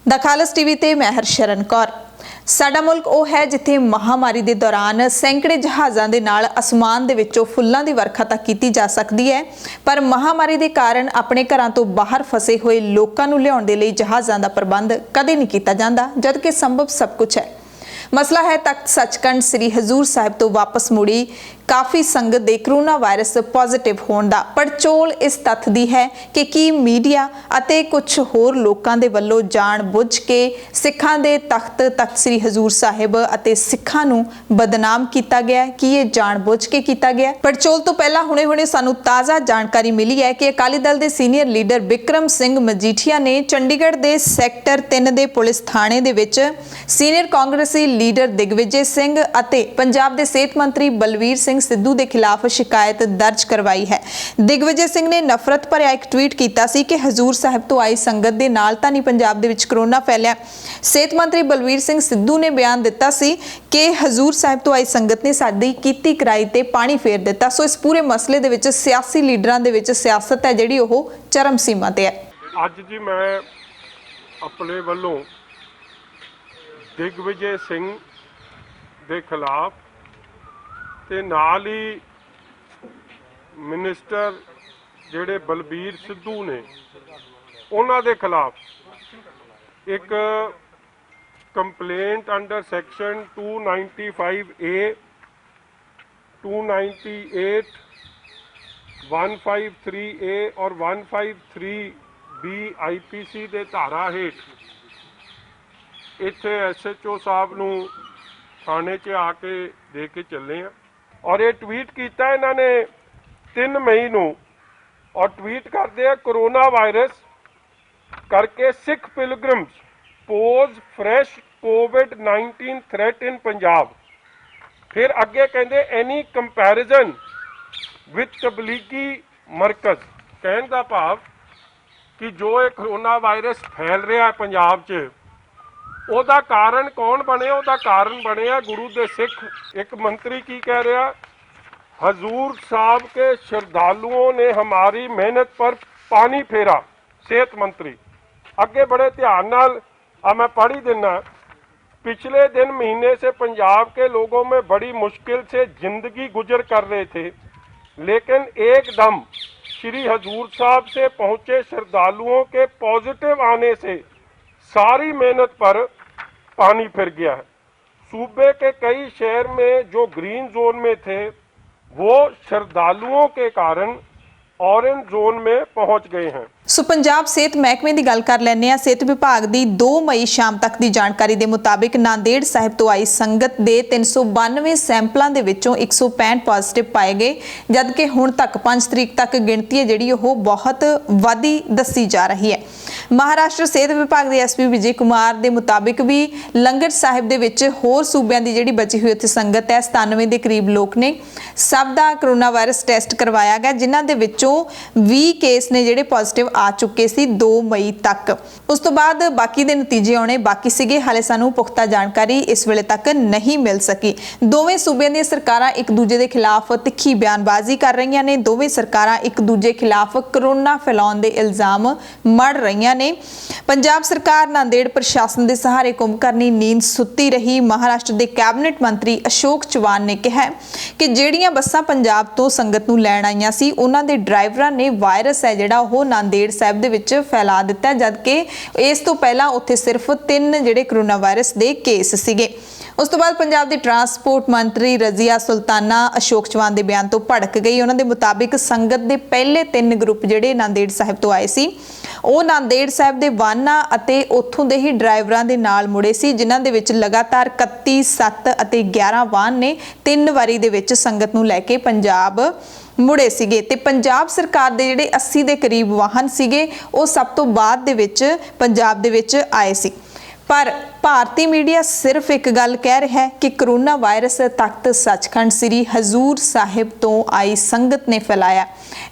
The खालस TV ते मैं हरशरण कौर। साडा मुल्क ਉਹ है जिथे महामारी के दौरान सैकड़े जहाज़ों के नाल आसमान दे विचों फुल्लां दी वर्खा तक की जा सकती है, पर महामारी के कारण अपने घरां तो बाहर फसे हुए लोकां नूं लियाउण दे लई जहाज़ां दा प्रबंध कदे नहीं किया जांदा, जबकि संभव सब कुछ है। मसला है तख्त सचखंड श्री हजूर साहिब तो वापस मुड़ी काफ़ी संगत दे कोरोना वायरस पॉजिटिव होने दा पड़चोल इस तत्थ दी है कि की मीडिया अते कुछ होर लोकां दे वल्लों जान बुझ के सिखां दे तख्त श्री हजूर साहिब अते सिखां नूं बदनाम किया गया है। कि ये जान बुझ के किया गया? पड़चोल तो पहला हुणे सानू ताज़ा जानकारी मिली है कि अकाली दल के सीनियर लीडर बिक्रम सिंह मजीठिया ने चंडीगढ़ के सैक्टर 3 के पुलिस थाने दे विच सीनियर कांग्रेसी लीडर दिग्विजय सिंह अते पंजाब के सेहत मंत्री बलवीर सिंह सिद्धू के खिलाफ शिकायत दर्ज करवाई है। दिग्विजय सिंह ने नफरत भरिया एक ट्वीट किया सी कि हजूर साहिब तो आई संगत के नाल तां नहीं पंजाब दे विच कोरोना फैलिया। सेहत मंत्री बलवीर सिंह सिद्धू ने बयान दिता सी कि हजूर साहिब तो आई संगत ने साडी कीती कराई ते पानी फेर दिता। सो इस पूरे मसले दे विच सियासी लीडरां दे विच सियासत है जिहड़ी ओह चरम सीमा ते है। अज जी मैं अपने वल्लों दिग्विजय सिंह के खिलाफ ते नाल ही मिनिस्टर जिहड़े बलबीर सिद्धू ने उन्हां दे खिलाफ एक complaint under section 295A 298 153A और 153B IPC दे धारा हेठ इत्थे SHO साहब नूं थाने च आके दे के चले हैं। और ये ट्वीट किया इन्होंने 3 मई नूं और ट्वीट करते हैं कोरोना वायरस करके Sikh pilgrims pose fresh covid threat in Punjab. फिर अगे कहते एनी कंपैरिजन विथ तबलीगी मरकज। कहने का भाव कि जो ये कोरोना वायरस फैल रहा है पंजाब च ਉਹਦਾ कारण कौन बने? ਉਹਦਾ कारण बने गुरु दे सिख। एक मंत्री की कह रहा, हजूर साहब के श्रद्धालुओं ने हमारी मेहनत पर पानी फेरा। सेहत मंत्री अगे बड़े ध्यान नाल मैं पढ़ी देना। पिछले दिन महीने से पंजाब के लोगों में बड़ी मुश्किल से जिंदगी गुजर कर रहे थे, लेकिन एकदम श्री हजूर साहब से पहुंचे श्रद्धालुओं के पॉजिटिव आने से सारी मेहनत पर पानी फिर गया है। सूबे के कई शहर में जो ग्रीन जोन में थे वो श्रद्धालुओं के कारण ऑरेंज जोन में पहुंच गए हैं। सो पंजाब सेहत महकमे की गल कर लैने। सेहत विभाग की 2 मई शाम तक की जानकारी के मुताबिक नांदेड़ साहिब तो आई संगत के 392 सैंपलों के विचों 165 पॉजिटिव पाए गए, जबकि हुण तक 5 तरीक तक गिणती है जिहड़ी ओह बहुत वधी दसी जा रही है। महाराष्ट्र सेहत विभाग के SP विजय कुमार के मुताबिक भी लंगर साहिब के होर सूबों की जिहड़ी बची हुई उत्थे संगत है 97 के करीब लोग ने। सब का कोरोना वायरस टेस्ट करवाया गया, जिन्हां दे विचों 20 केस ने जिहड़े पॉजिटिव आ चुके सी 2 मई तक। उस तो बाद बाकी दे नतीजे आने बाकी सीगे। हाले सानू पुख्ता जानकारी इस वेले तक नहीं मिल सकी। दोवें सूबे दी सरकारां एक दूजे के खिलाफ तिखी बयानबाजी कर रही ने। दोवें सरकारां एक दूजे खिलाफ कोरोना फैलाउण दे इल्जाम मढ़ रही ने। पंजाब सरकार नांदेड़ प्रशासन के सहारे कुंभकर्णी नींद सुत्ती रही। महाराष्ट्र के कैबिनेट मंत्री अशोक चौहान ने कहा कि ਜਿਹੜੀਆਂ ਬੱਸਾਂ पंजाब तो संगत ਨੂੰ ਲੈਣ ਆਈਆਂ ਸੀ ਉਹਨਾਂ ਦੇ ਡਰਾਈਵਰਾਂ ਨੇ ਵਾਇਰਸ है ਜਿਹੜਾ ਉਹ ਨਾਂਦੇੜ ਸਾਹਿਬ ਦੇ ਵਿੱਚ ਫੈਲਾ ਦਿੱਤਾ, ਜਦਕਿ ਇਸ ਤੋਂ ਪਹਿਲਾਂ ਉੱਥੇ ਸਿਰਫ 3 ਜਿਹੜੇ ਕੋਰੋਨਾ ਵਾਇਰਸ ਦੇ ਕੇਸ ਸੀਗੇ। उस तो बाद पंजाब के ट्रांसपोर्ट मंत्री रजिया सुल्ताना अशोक चौहान के बयान तो भड़क गई। उन्होंने मुताबिक संगत के पहले 3 ग्रुप जिहड़े नांदेड़ साहिब तो आए सी ਉਹ नांदेड़ साहिब के वाहनां अते उत्थों दे ही ड्राइवरां दे नाल मुड़े सी, जिन्हां दे विच लगातार 31, 7 अते 11 वाहन ने 3 वारी दे विच संगत नूं लैके पंजाब मुड़े सीगे। ते पंजाब सरकार दे जिहड़े 80 के करीब वाहन सीगे ਉਹ सब तो बाद दे विच पंजाब दे विच आए सी। पर ਭਾਰਤੀ ਮੀਡੀਆ ਸਿਰਫ ਇੱਕ ਗੱਲ ਕਹਿ ਰਿਹਾ ਹੈ ਕਿ ਕਰੋਨਾ ਵਾਇਰਸ ਤਖਤ ਸੱਚਖੰਡ ਸ੍ਰੀ ਹਜ਼ੂਰ ਸਾਹਿਬ ਤੋਂ ਆਈ ਸੰਗਤ ਨੇ ਫੈਲਾਇਆ।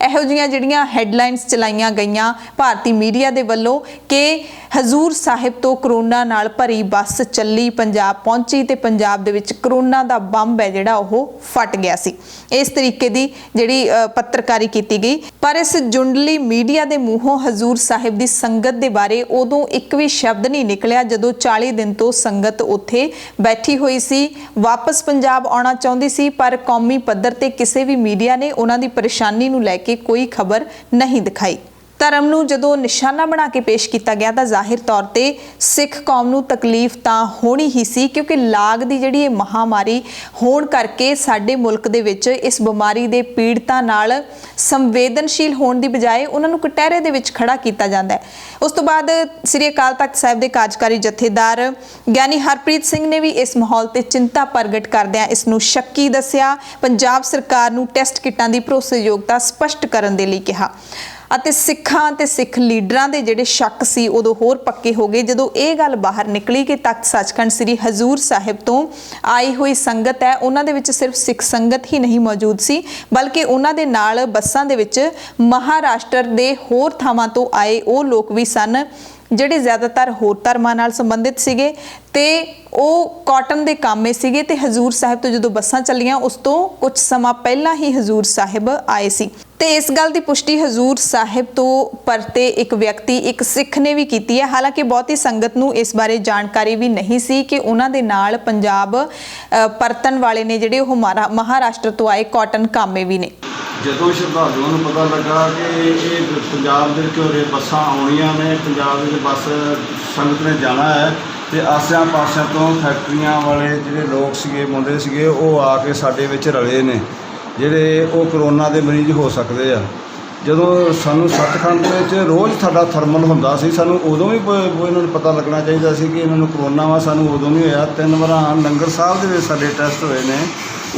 ਇਹੋ ਜਿਹੀਆਂ ਜਿਹੜੀਆਂ ਹੈਡਲਾਈਨਸ ਚਲਾਈਆਂ ਗਈਆਂ ਭਾਰਤੀ ਮੀਡੀਆ ਦੇ ਵੱਲੋਂ ਕਿ ਹਜ਼ੂਰ ਸਾਹਿਬ ਤੋਂ ਕਰੋਨਾ ਨਾਲ ਭਰੀ ਬੱਸ ਚੱਲੀ, ਪੰਜਾਬ ਪਹੁੰਚੀ ਤੇ ਪੰਜਾਬ ਦੇ ਵਿੱਚ ਕਰੋਨਾ ਦਾ ਬੰਬ ਹੈ ਜਿਹੜਾ ਉਹ ਫਟ ਗਿਆ ਸੀ। ਇਸ ਤਰੀਕੇ ਦੀ ਜਿਹੜੀ ਪੱਤਰਕਾਰੀ ਕੀਤੀ ਗਈ, ਪਰ ਇਸ ਜੁੰਡਲੀ ਮੀਡੀਆ ਦੇ ਮੂੰਹੋਂ ਹਜ਼ੂਰ ਸਾਹਿਬ ਦੀ ਸੰਗਤ ਦੇ ਬਾਰੇ ਉਦੋਂ ਇੱਕ ਵੀ ਸ਼ਬਦ ਨਹੀਂ ਨਿਕਲਿਆ ਜਦੋਂ 40 ਦਿਨ ਤੋਂ ਸੰਗਤ ਉੱਥੇ ਬੈਠੀ ਹੋਈ ਸੀ, ਵਾਪਸ ਪੰਜਾਬ ਆਉਣਾ ਚਾਹੁੰਦੀ ਸੀ, ਪਰ ਕੌਮੀ ਪੱਧਰ ਤੇ ਕਿਸੇ ਵੀ ਮੀਡੀਆ ਨੇ ਉਹਨਾਂ ਦੀ ਪਰੇਸ਼ਾਨੀ ਨੂੰ ਲੈ ਕੇ ਕੋਈ ਖਬਰ ਨਹੀਂ ਦਿਖਾਈ। ਧਰਮ ਨੂੰ ਜਦੋਂ ਨਿਸ਼ਾਨਾ ਬਣਾ ਕੇ ਪੇਸ਼ ਕੀਤਾ ਗਿਆ ਤਾਂ ਜ਼ਾਹਿਰ ਤੌਰ ਤੇ ਸਿੱਖ ਕੌਮ ਨੂੰ ਤਕਲੀਫ ਤਾਂ ਹੋਣੀ ਹੀ ਸੀ, ਕਿਉਂਕਿ ਲਾਗ ਦੀ ਜਿਹੜੀ ਇਹ ਮਹਾਮਾਰੀ ਹੋਣ ਕਰਕੇ ਸਾਡੇ ਮੁਲਕ ਦੇ ਵਿੱਚ ਇਸ ਬਿਮਾਰੀ ਦੇ ਪੀੜਤਾਂ ਨਾਲ ਸੰਵੇਦਨਸ਼ੀਲ ਹੋਣ ਦੀ ਬਜਾਏ ਉਹਨਾਂ ਨੂੰ ਕਟਹਿਰੇ ਦੇ ਵਿੱਚ ਖੜਾ ਕੀਤਾ ਜਾਂਦਾ ਹੈ। ਉਸ ਤੋਂ ਬਾਅਦ ਸ੍ਰੀ ਅਕਾਲ ਤਖਤ ਸਾਹਿਬ ਦੇ ਕਾਰਜਕਾਰੀ ਜਥੇਦਾਰ ਗਿਆਨੀ ਹਰਪ੍ਰੀਤ ਸਿੰਘ ਨੇ ਵੀ ਇਸ ਮਾਹੌਲ ਤੇ ਚਿੰਤਾ ਪ੍ਰਗਟ ਕਰਦਿਆਂ ਇਸ ਨੂੰ ਸ਼ੱਕੀ ਦੱਸਿਆ, ਪੰਜਾਬ ਸਰਕਾਰ ਨੂੰ ਟੈਸਟ ਕਿੱਟਾਂ ਦੀ ਭਰੋਸੇਯੋਗਤਾ ਸਪਸ਼ਟ ਕਰਨ ਦੇ ਲਈ ਕਿਹਾ ਅਤੇ ਸਿੱਖਾਂ ਤੇ ਸਿੱਖ ਲੀਡਰਾਂ ਦੇ ਜਿਹੜੇ ਸ਼ੱਕ ਸੀ ਉਦੋਂ ਹੋਰ ਪੱਕੇ ਹੋ ਗਏ ਜਦੋਂ ਇਹ ਗੱਲ ਬਾਹਰ ਨਿਕਲੀ ਕਿ ਤਖਤ ਸੱਚਖੰਡ ਸ੍ਰੀ ਹਜ਼ੂਰ ਸਾਹਿਬ ਤੋਂ ਆਈ ਹੋਈ ਸੰਗਤ ਹੈ, ਉਹਨਾਂ ਦੇ ਵਿੱਚ ਸਿਰਫ ਸਿੱਖ ਸੰਗਤ ਹੀ ਨਹੀਂ ਮੌਜੂਦ ਸੀ, ਬਲਕਿ ਉਹਨਾਂ ਦੇ ਨਾਲ ਬੱਸਾਂ ਦੇ ਵਿੱਚ ਮਹਾਰਾਸ਼ਟਰ ਦੇ ਹੋਰ ਥਾਵਾਂ ਤੋਂ ਆਏ ਉਹ ਲੋਕ ਵੀ ਸਨ ਜਿਹੜੇ ਜ਼ਿਆਦਾਤਰ ਹੋਰ ਧਰਮਾਂ ਨਾਲ ਸੰਬੰਧਿਤ ਸੀਗੇ ਤੇ ਉਹ ਕਾਟਨ ਦੇ ਕਾਮੇ ਸੀਗੇ ਤੇ ਹਜ਼ੂਰ ਸਾਹਿਬ ਤੋਂ ਜਦੋਂ ਬੱਸਾਂ ਚੱਲੀਆਂ ਉਸ ਤੋਂ ਕੁਝ ਸਮਾਂ ਪਹਿਲਾਂ ਹੀ ਹਜ਼ੂਰ ਸਾਹਿਬ ਆਏ ਸੀ। ਤੇ ਇਸ ਗੱਲ ਦੀ ਪੁਸ਼ਟੀ ਹਜ਼ੂਰ ਸਾਹਿਬ ਤੋਂ ਪਰਤੇ ਇੱਕ ਵਿਅਕਤੀ, ਇੱਕ ਸਿੱਖ ਨੇ ਵੀ ਕੀਤੀ ਹੈ। ਹਾਲਾਂਕਿ ਬਹੁਤੀ ਸੰਗਤ ਨੂੰ ਇਸ ਬਾਰੇ ਜਾਣਕਾਰੀ ਵੀ ਨਹੀਂ ਸੀ ਕਿ ਉਹਨਾਂ ਦੇ ਨਾਲ ਪੰਜਾਬ ਪਰਤਣ ਵਾਲੇ ਨੇ ਜਿਹੜੇ ਉਹ ਮਹਾਰਾਸ਼ਟਰ ਤੋਂ ਆਏ ਕਾਟਨ ਕਾਮੇ ਵੀ ਨੇ। ਜਦੋਂ ਸ਼ਰਧਾਲੂਆਂ ਨੂੰ ਪਤਾ ਲੱਗਾ ਕਿ ਇਹ ਪੰਜਾਬ ਦੇ ਘੋਰੇ ਬੱਸਾਂ ਆਉਣੀਆਂ ਨੇ, ਪੰਜਾਬ ਵਿੱਚ ਬੱਸ ਸੰਗਤ ਨੇ ਜਾਣਾ ਹੈ ਤੇ ਆਸਿਆਂ ਪਾਸਿਆਂ ਤੋਂ ਫੈਕਟਰੀਆਂ ਵਾਲੇ ਜਿਹੜੇ ਲੋਕ ਸੀਗੇ, ਮੁੰਡੇ ਸੀਗੇ, ਉਹ ਆ ਕੇ ਸਾਡੇ ਵਿੱਚ ਰਲੇ ਨੇ ਜਿਹੜੇ ਉਹ ਕਰੋਨਾ ਦੇ ਮਰੀਜ਼ ਹੋ ਸਕਦੇ ਆ। ਜਦੋਂ ਸਾਨੂੰ ਸੱਚਖੰਡ ਦੇ ਵਿੱਚ ਰੋਜ਼ ਸਾਡਾ ਥਰਮਲ ਹੁੰਦਾ ਸੀ, ਸਾਨੂੰ ਉਦੋਂ ਵੀ ਇਹਨਾਂ ਨੂੰ ਪਤਾ ਲੱਗਣਾ ਚਾਹੀਦਾ ਸੀ ਕਿ ਇਹਨਾਂ ਨੂੰ ਕਰੋਨਾ ਵਾ, ਸਾਨੂੰ ਉਦੋਂ ਨਹੀਂ ਹੋਇਆ। 3 ਵਾਰ ਲੰਗਰ ਸਾਹਿਬ ਦੇ ਵਿੱਚ ਸਾਡੇ ਟੈਸਟ ਹੋਏ ਨੇ,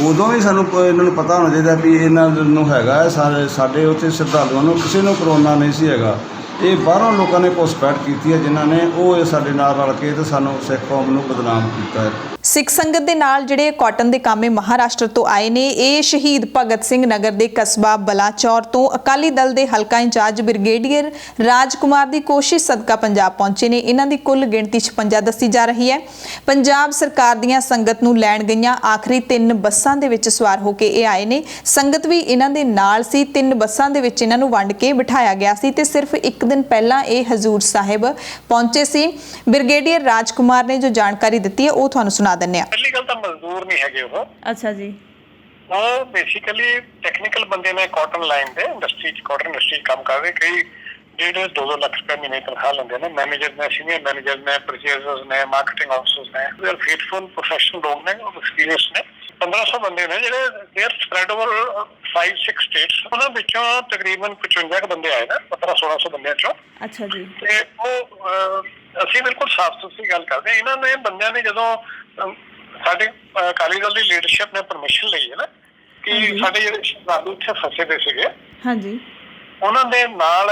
ਉਦੋਂ ਵੀ ਸਾਨੂੰ ਇਹਨਾਂ ਨੂੰ ਪਤਾ ਹੋਣਾ ਚਾਹੀਦਾ ਵੀ ਇਹਨਾਂ ਨੂੰ ਹੈਗਾ। ਸਾਡੇ ਉੱਥੇ ਸ਼ਰਧਾਲੂਆਂ ਨੂੰ ਕਿਸੇ ਨੂੰ ਕਰੋਨਾ ਨਹੀਂ ਸੀ ਹੈਗਾ। ਇਹ ਬਾਹਰੋਂ ਲੋਕਾਂ ਨੇ ਘੁਸਪੈਠ ਕੀਤੀ ਹੈ ਜਿਨ੍ਹਾਂ ਨੇ ਉਹ ਸਾਡੇ ਨਾਲ ਰਲ ਕੇ ਤੇ ਸਾਨੂੰ ਸਿੱਖ ਕੌਮ ਨੂੰ ਬਦਨਾਮ ਕੀਤਾ ਹੈ। ਸਿੱਖ ਸੰਗਤ ਦੇ ਨਾਲ ਜਿਹੜੇ ਕਾਟਨ ਦੇ ਕਾਮੇ ਮਹਾਰਾਸ਼ਟਰ ਤੋਂ ਆਏ ਨੇ, ਇਹ ਸ਼ਹੀਦ ਭਗਤ ਸਿੰਘ ਨਗਰ ਦੇ ਕਸਬਾ ਬਲਾਚੌਰ ਤੋਂ ਅਕਾਲੀ ਦਲ ਦੇ ਹਲਕਾ ਇੰਚਾਰਜ ਬ੍ਰਿਗੇਡੀਅਰ ਰਾਜਕੁਮਾਰ ਦੀ ਕੋਸ਼ਿਸ਼ ਸਦਕਾ ਪੰਜਾਬ ਪਹੁੰਚੇ ਨੇ। ਇਹਨਾਂ ਦੀ ਕੁੱਲ ਗਿਣਤੀ 56 ਦੱਸੀ ਜਾ ਰਹੀ ਹੈ। ਪੰਜਾਬ ਸਰਕਾਰ ਦੀਆਂ ਸੰਗਤ ਨੂੰ ਲੈਣ ਗਈਆਂ ਆਖਰੀ 3 ਬੱਸਾਂ ਦੇ ਵਿੱਚ ਸਵਾਰ ਹੋ ਕੇ ਇਹ ਆਏ ਨੇ। ਸੰਗਤ ਵੀ ਇਹਨਾਂ ਦੇ ਨਾਲ ਸੀ। 3 ਬੱਸਾਂ ਦੇ ਵਿੱਚ ਇਹਨਾਂ ਨੂੰ ਵੰਡ ਕੇ ਬਿਠਾਇਆ ਗਿਆ ਸੀ ਤੇ ਸਿਰਫ ਇੱਕ ਦਿਨ ਪਹਿਲਾਂ ਇਹ ਹਜ਼ੂਰ ਸਾਹਿਬ ਪਹੁੰਚੇ ਸੀ। ਬ੍ਰਿਗੇਡੀਅਰ ਰਾਜਕੁਮਾਰ ਨੇ ਜੋ ਜਾਣਕਾਰੀ ਦਿੱਤੀ ਹੈ ਉਹ ਤੁਹਾਨੂੰ ਸੁਣਾ ਦਿੰਦੇ ਹਾਂ। ਪਹਿਲੀ ਗੱਲ ਤਾਂ ਮਜ਼ਦੂਰ ਨਹੀਂ ਹੈਗੇ ਉਹ। ਅੱਛਾ ਜੀ। ਉਹ ਬੇਸਿਕਲੀ ਟੈਕਨੀਕਲ ਬੰਦੇ ਨੇ, ਕਾਟਨ ਲਾਈਨ ਦੇ ਇੰਡਸਟਰੀ ਚ, ਕਾਟਨ ਇੰਡਸਟਰੀ ਕੰਮ ਕਰ ਰਹੇ। ਕਈ 1.5-2 ਲੱਖ ਰੁਪਏ ਮਹੀਨੇ ਤਨਖਾਹ ਲੈਂਦੇ ਨੇ। ਮੈਨੇਜਰ ਨੇ, ਸੀਨੀਅਰ ਮੈਨੇਜਰ ਨੇ, ਪਰਚੇਜ਼ਰਸ ਨੇ, ਮਾਰਕੀਟਿੰਗ ਆਫਿਸਰਸ ਨੇ, ਵੇ ਆਰ ਫੇਥਫੁਲ ਪ੍ਰੋਫੈਸ਼ਨਲ ਲੋਕ ਨੇ, ਐਕਸਪੀਰੀਅੰਸ ਨੇ। 1500 ਬੰਦੇ ਨੇ ਜਿਹੜੇ they are spread over 5-6 status. ਉਹਨਾਂ ਵਿੱਚੋਂ ਤਕਰੀਬਨ 55 ਬੰਦੇ ਆਏ ਨੇ 1500-1600 ਬੰਦਿਆਂ ਚੋਂ। ਅੱਛਾ ਜੀ। ਤੇ ਉਹ ਅਸੀਂ ਬਿਲਕੁਲ ਸਾਫ਼ ਸੁਥਰੀ ਗੱਲ ਕਰਦੇ। ਇਹਨਾਂ ਨੇ ਬੰਦਿਆਂ ਨੇ ਜਦੋਂ ਸਾਡੇ ਅਕਾਲੀ ਦਲ ਦੀ ਲੀਡਰਸ਼ਿਪ ਨੇ ਪਰਮਿਸ਼ਨ ਲਈ ਹੈ ਨਾ ਕਿ ਸਾਡੇ ਜਿਹੜੇ ਸ਼ਰਧਾਲੂ ਇੱਥੇ ਫਸੇ ਦੇ ਸੀਗੇ, ਹਾਂਜੀ, ਉਹਨਾਂ ਦੇ ਨਾਲ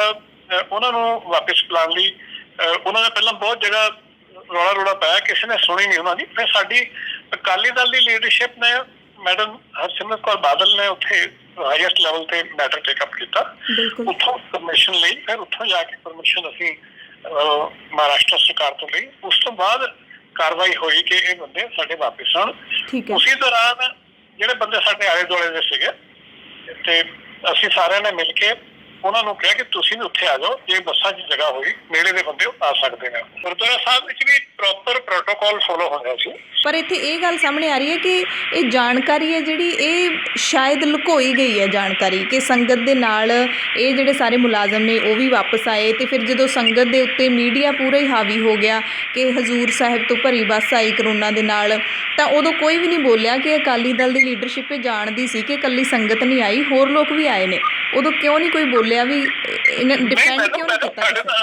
ਉਹਨਾਂ ਨੂੰ ਵਾਪਿਸ ਬੁਲਾਉਣ ਲਈ ਉਹਨਾਂ ਨੇ ਪਹਿਲਾਂ ਬਹੁਤ ਜਗ੍ਹਾ ਰੌਲਾ ਪਾਇਆ, ਕਿਸੇ ਨੇ ਸੁਣੀ ਨਹੀਂ ਉਹਨਾਂ ਦੀ। ਫਿਰ ਸਾਡੀ ਅਕਾਲੀ ਦਲ ਦੀ ਲੀਡਰਸ਼ਿਪ ਨੇ, ਮੈਡਮ ਹਰਸਿਮਰਤ ਕੌਰ ਬਾਦਲ ਨੇ ਉੱਥੇ ਹਾਈਐਸਟ ਲੈਵਲ ਤੇ ਮੈਟਰ ਟੇਕ ਅਪ ਕੀਤਾ, ਉੱਥੋਂ ਪਰਮਿਸ਼ਨ ਲਈ। ਫਿਰ ਉੱਥੋਂ ਜਾ ਕੇ ਪਰਮਿਸ਼ਨ ਅਸੀਂ ਮਹਾਰਾਸ਼ਟਰ ਸਰਕਾਰ ਤੋਂ ਲਈ। ਉਸ ਤੋਂ ਬਾਅਦ ਕਾਰਵਾਈ ਹੋਈ ਕਿ ਇਹ ਬੰਦੇ ਸਾਡੇ ਵਾਪਿਸ ਆਉਣ। ਉਸੇ ਦੌਰਾਨ ਜਿਹੜੇ ਬੰਦੇ ਸਾਡੇ ਆਲੇ ਦੁਆਲੇ ਦੇ ਸੀਗੇ ਤੇ ਅਸੀਂ ਸਾਰਿਆਂ ਨੇ ਮਿਲ ਕੇ ਉਹਨਾਂ ਨੂੰ ਕਿਹਾ ਕਿ ਤੁਸੀਂ ਵੀ ਉੱਥੇ ਆ ਜਾਓ, ਜੇ ਬੱਸਾਂ 'ਚ ਜਗ੍ਹਾ ਹੋਈ ਨੇੜੇ ਦੇ ਬੰਦੇ ਆ ਸਕਦੇ ਨੇ। ਗੁਰਦੁਆਰਾ ਸਾਹਿਬ ਵਿੱਚ ਵੀ ਪ੍ਰੋਪਰ ਪ੍ਰੋਟੋਕੋਲ ਫੋਲੋ ਹੋ ਰਿਹਾ ਸੀ। ਪਰ ਇੱਥੇ ਇਹ ਗੱਲ ਸਾਹਮਣੇ ਆ ਰਹੀ ਹੈ ਕਿ ਇਹ ਜਾਣਕਾਰੀ ਹੈ ਜਿਹੜੀ ਇਹ ਸ਼ਾਇਦ ਲੁਕੋਈ ਗਈ ਹੈ ਜਾਣਕਾਰੀ, ਕਿ ਸੰਗਤ ਦੇ ਨਾਲ ਇਹ ਜਿਹੜੇ ਸਾਰੇ ਮੁਲਾਜ਼ਮ ਨੇ ਉਹ ਵੀ ਵਾਪਸ ਆਏ ਤੇ ਫਿਰ ਜਦੋਂ ਸੰਗਤ ਦੇ ਉੱਤੇ ਮੀਡੀਆ ਪੂਰਾ ਹੀ ਹਾਵੀ ਹੋ ਗਿਆ ਕਿ ਹਜ਼ੂਰ ਸਾਹਿਬ ਤੋਂ ਭਰੀ ਬੱਸ ਆਈ ਕਰੋਨਾ ਦੇ ਨਾਲ, ਤਾਂ ਉਦੋਂ ਕੋਈ ਵੀ ਨਹੀਂ ਬੋਲਿਆ ਕਿ ਅਕਾਲੀ ਦਲ ਦੀ ਲੀਡਰਸ਼ਿਪ ਜਾਣਦੀ ਸੀ ਕਿ ਇਕੱਲੀ ਸੰਗਤ ਨਹੀਂ ਆਈ, ਹੋਰ ਲੋਕ ਵੀ ਆਏ ਨੇ। ਉਦੋਂ ਕਿਉਂ ਨਹੀਂ ਕੋਈ ਬੋਲਿਆ ਵੀ ਡਿਫੈਂਡ ਕਿਉਂ ਨਹੀਂ ਕੀਤਾ?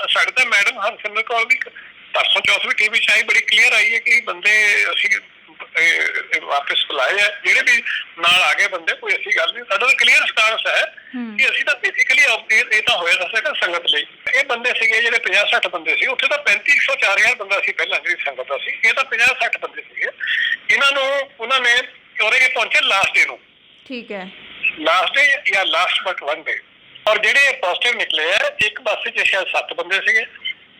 ਸਾਡੇ ਤਾਂ ਮੈਡਮ ਹਰਸਿਮਰਤ ਕੌਰ ਵੀ ਪਰਸੋਂ ਚੌਥ ਵੀ ਟੀਵੀ 'ਚ ਆਈ, ਬੜੀ ਕਲੀਅਰ ਆਈ ਹੈ ਕਿ ਬੰਦੇ ਅਸੀਂ ਵਾਪਿਸ ਬੁਲਾਏ ਆ। ਜਿਹੜੇ ਵੀ ਨਾਲ ਆ ਗਏ ਬੰਦੇ, ਕੋਈ ਐਸੀ ਗੱਲ ਨਹੀਂ। ਸਾਡਾ ਤਾਂ ਕਲੀਅਰ ਸਟਾਂਸ ਹੈ ਕਿ ਅਸੀਂ ਤਾਂ ਬੇਸਿਕਲੀ ਇਹ ਤਾਂ ਹੋਇਆ ਦੱਸਿਆ ਸੰਗਤ ਲਈ। ਇਹ ਬੰਦੇ ਸੀਗੇ ਜਿਹੜੇ 50-60 ਬੰਦੇ ਸੀ, ਉੱਥੇ ਤਾਂ 35-4000 ਬੰਦਾ ਸੀ ਪਹਿਲਾਂ ਜਿਹੜੀ ਸੰਗਤ ਦਾ ਸੀ, ਇਹ ਤਾਂ 50-60 ਬੰਦੇ ਸੀਗੇ। ਇਹਨਾਂ ਨੂੰ ਉਹਨਾਂ ਨੇ ਚੋਰੇ ਪਹੁੰਚੇ ਲਾਸਟ ਡੇ ਨੂੰ, ਠੀਕ ਹੈ, ਲਾਸਟ ਡੇ ਜਾਂ ਲਾਸਟ ਬਟ 1 ਡੇ। ਔਰ ਜਿਹੜੇ ਪੋਜ਼ਿਟਿਵ ਨਿਕਲੇ ਆ, ਇੱਕ ਬੱਸ 'ਚ ਸ਼ਾਇਦ 7 ਬੰਦੇ ਸੀਗੇ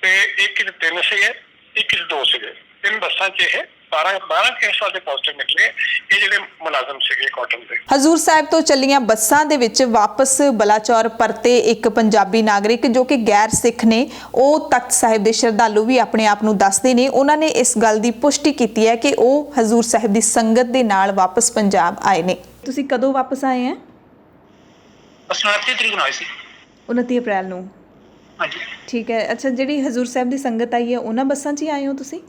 ਤੇ ਇੱਕ 'ਚ 3 ਸੀਗੇ, ਇੱਕ 'ਚ 2 ਸੀਗੇ। 3 ਬੱਸਾਂ 'ਚ ਇਹ 12 ਕੇਸ ਵਾਲੇ ਪੋਜ਼ਿਟਿਵ ਨਿਕਲੇ, ਇਹ ਜਿਹੜੇ ਮੁਲਾਜ਼ਮ ਸੀਗੇ ਕਾਟਨ ਦੇ। ਹਜ਼ੂਰ ਸਾਹਿਬ ਤੋਂ ਚੱਲੀਆਂ ਬੱਸਾਂ ਦੇ ਵਿੱਚ ਵਾਪਸ ਬਲਾਚੌਰ ਪਰਤੇ ਇੱਕ ਪੰਜਾਬੀ ਨਾਗਰਿਕ ਜੋ ਕਿ ਗੈਰ ਸਿੱਖ ਨੇ, ਉਹ ਤਖਤ ਸਾਹਿਬ ਦੇ ਸ਼ਰਧਾਲੂ ਵੀ ਆਪਣੇ ਆਪ ਨੂੰ ਦੱਸਦੇ ਨੇ। ਉਹਨਾਂ ਨੇ ਇਸ ਗੱਲ ਦੀ ਪੁਸ਼ਟੀ ਕੀਤੀ ਹੈ ਕਿ ਉਹ ਹਜ਼ੂਰ ਸਾਹਿਬ ਦੀ ਸੰਗਤ ਦੇ ਨਾਲ ਵਾਪਸ ਪੰਜਾਬ ਆਏ ਨੇ। ਤੁਸੀਂ ਕਦੋਂ ਵਾਪਸ ਆਏ ਹੈ? 29 ਤਰੀਕ ਨੂੰ ਆਏ ਸੀ। 29 ਅਪ੍ਰੈਲ ਨੂੰ। ਹਾਂਜੀ ਠੀਕ ਹੈ। ਅੱਛਾ, ਜਿਹੜੀ ਹਜ਼ੂਰ ਸਾਹਿਬ ਦੀ ਸੰਗਤ ਆਈ ਹੈ ਉਹਨਾਂ ਬੱਸਾਂ 'ਚ ਹੀ ਆਏ ਹੋ ਤੁਸੀਂ?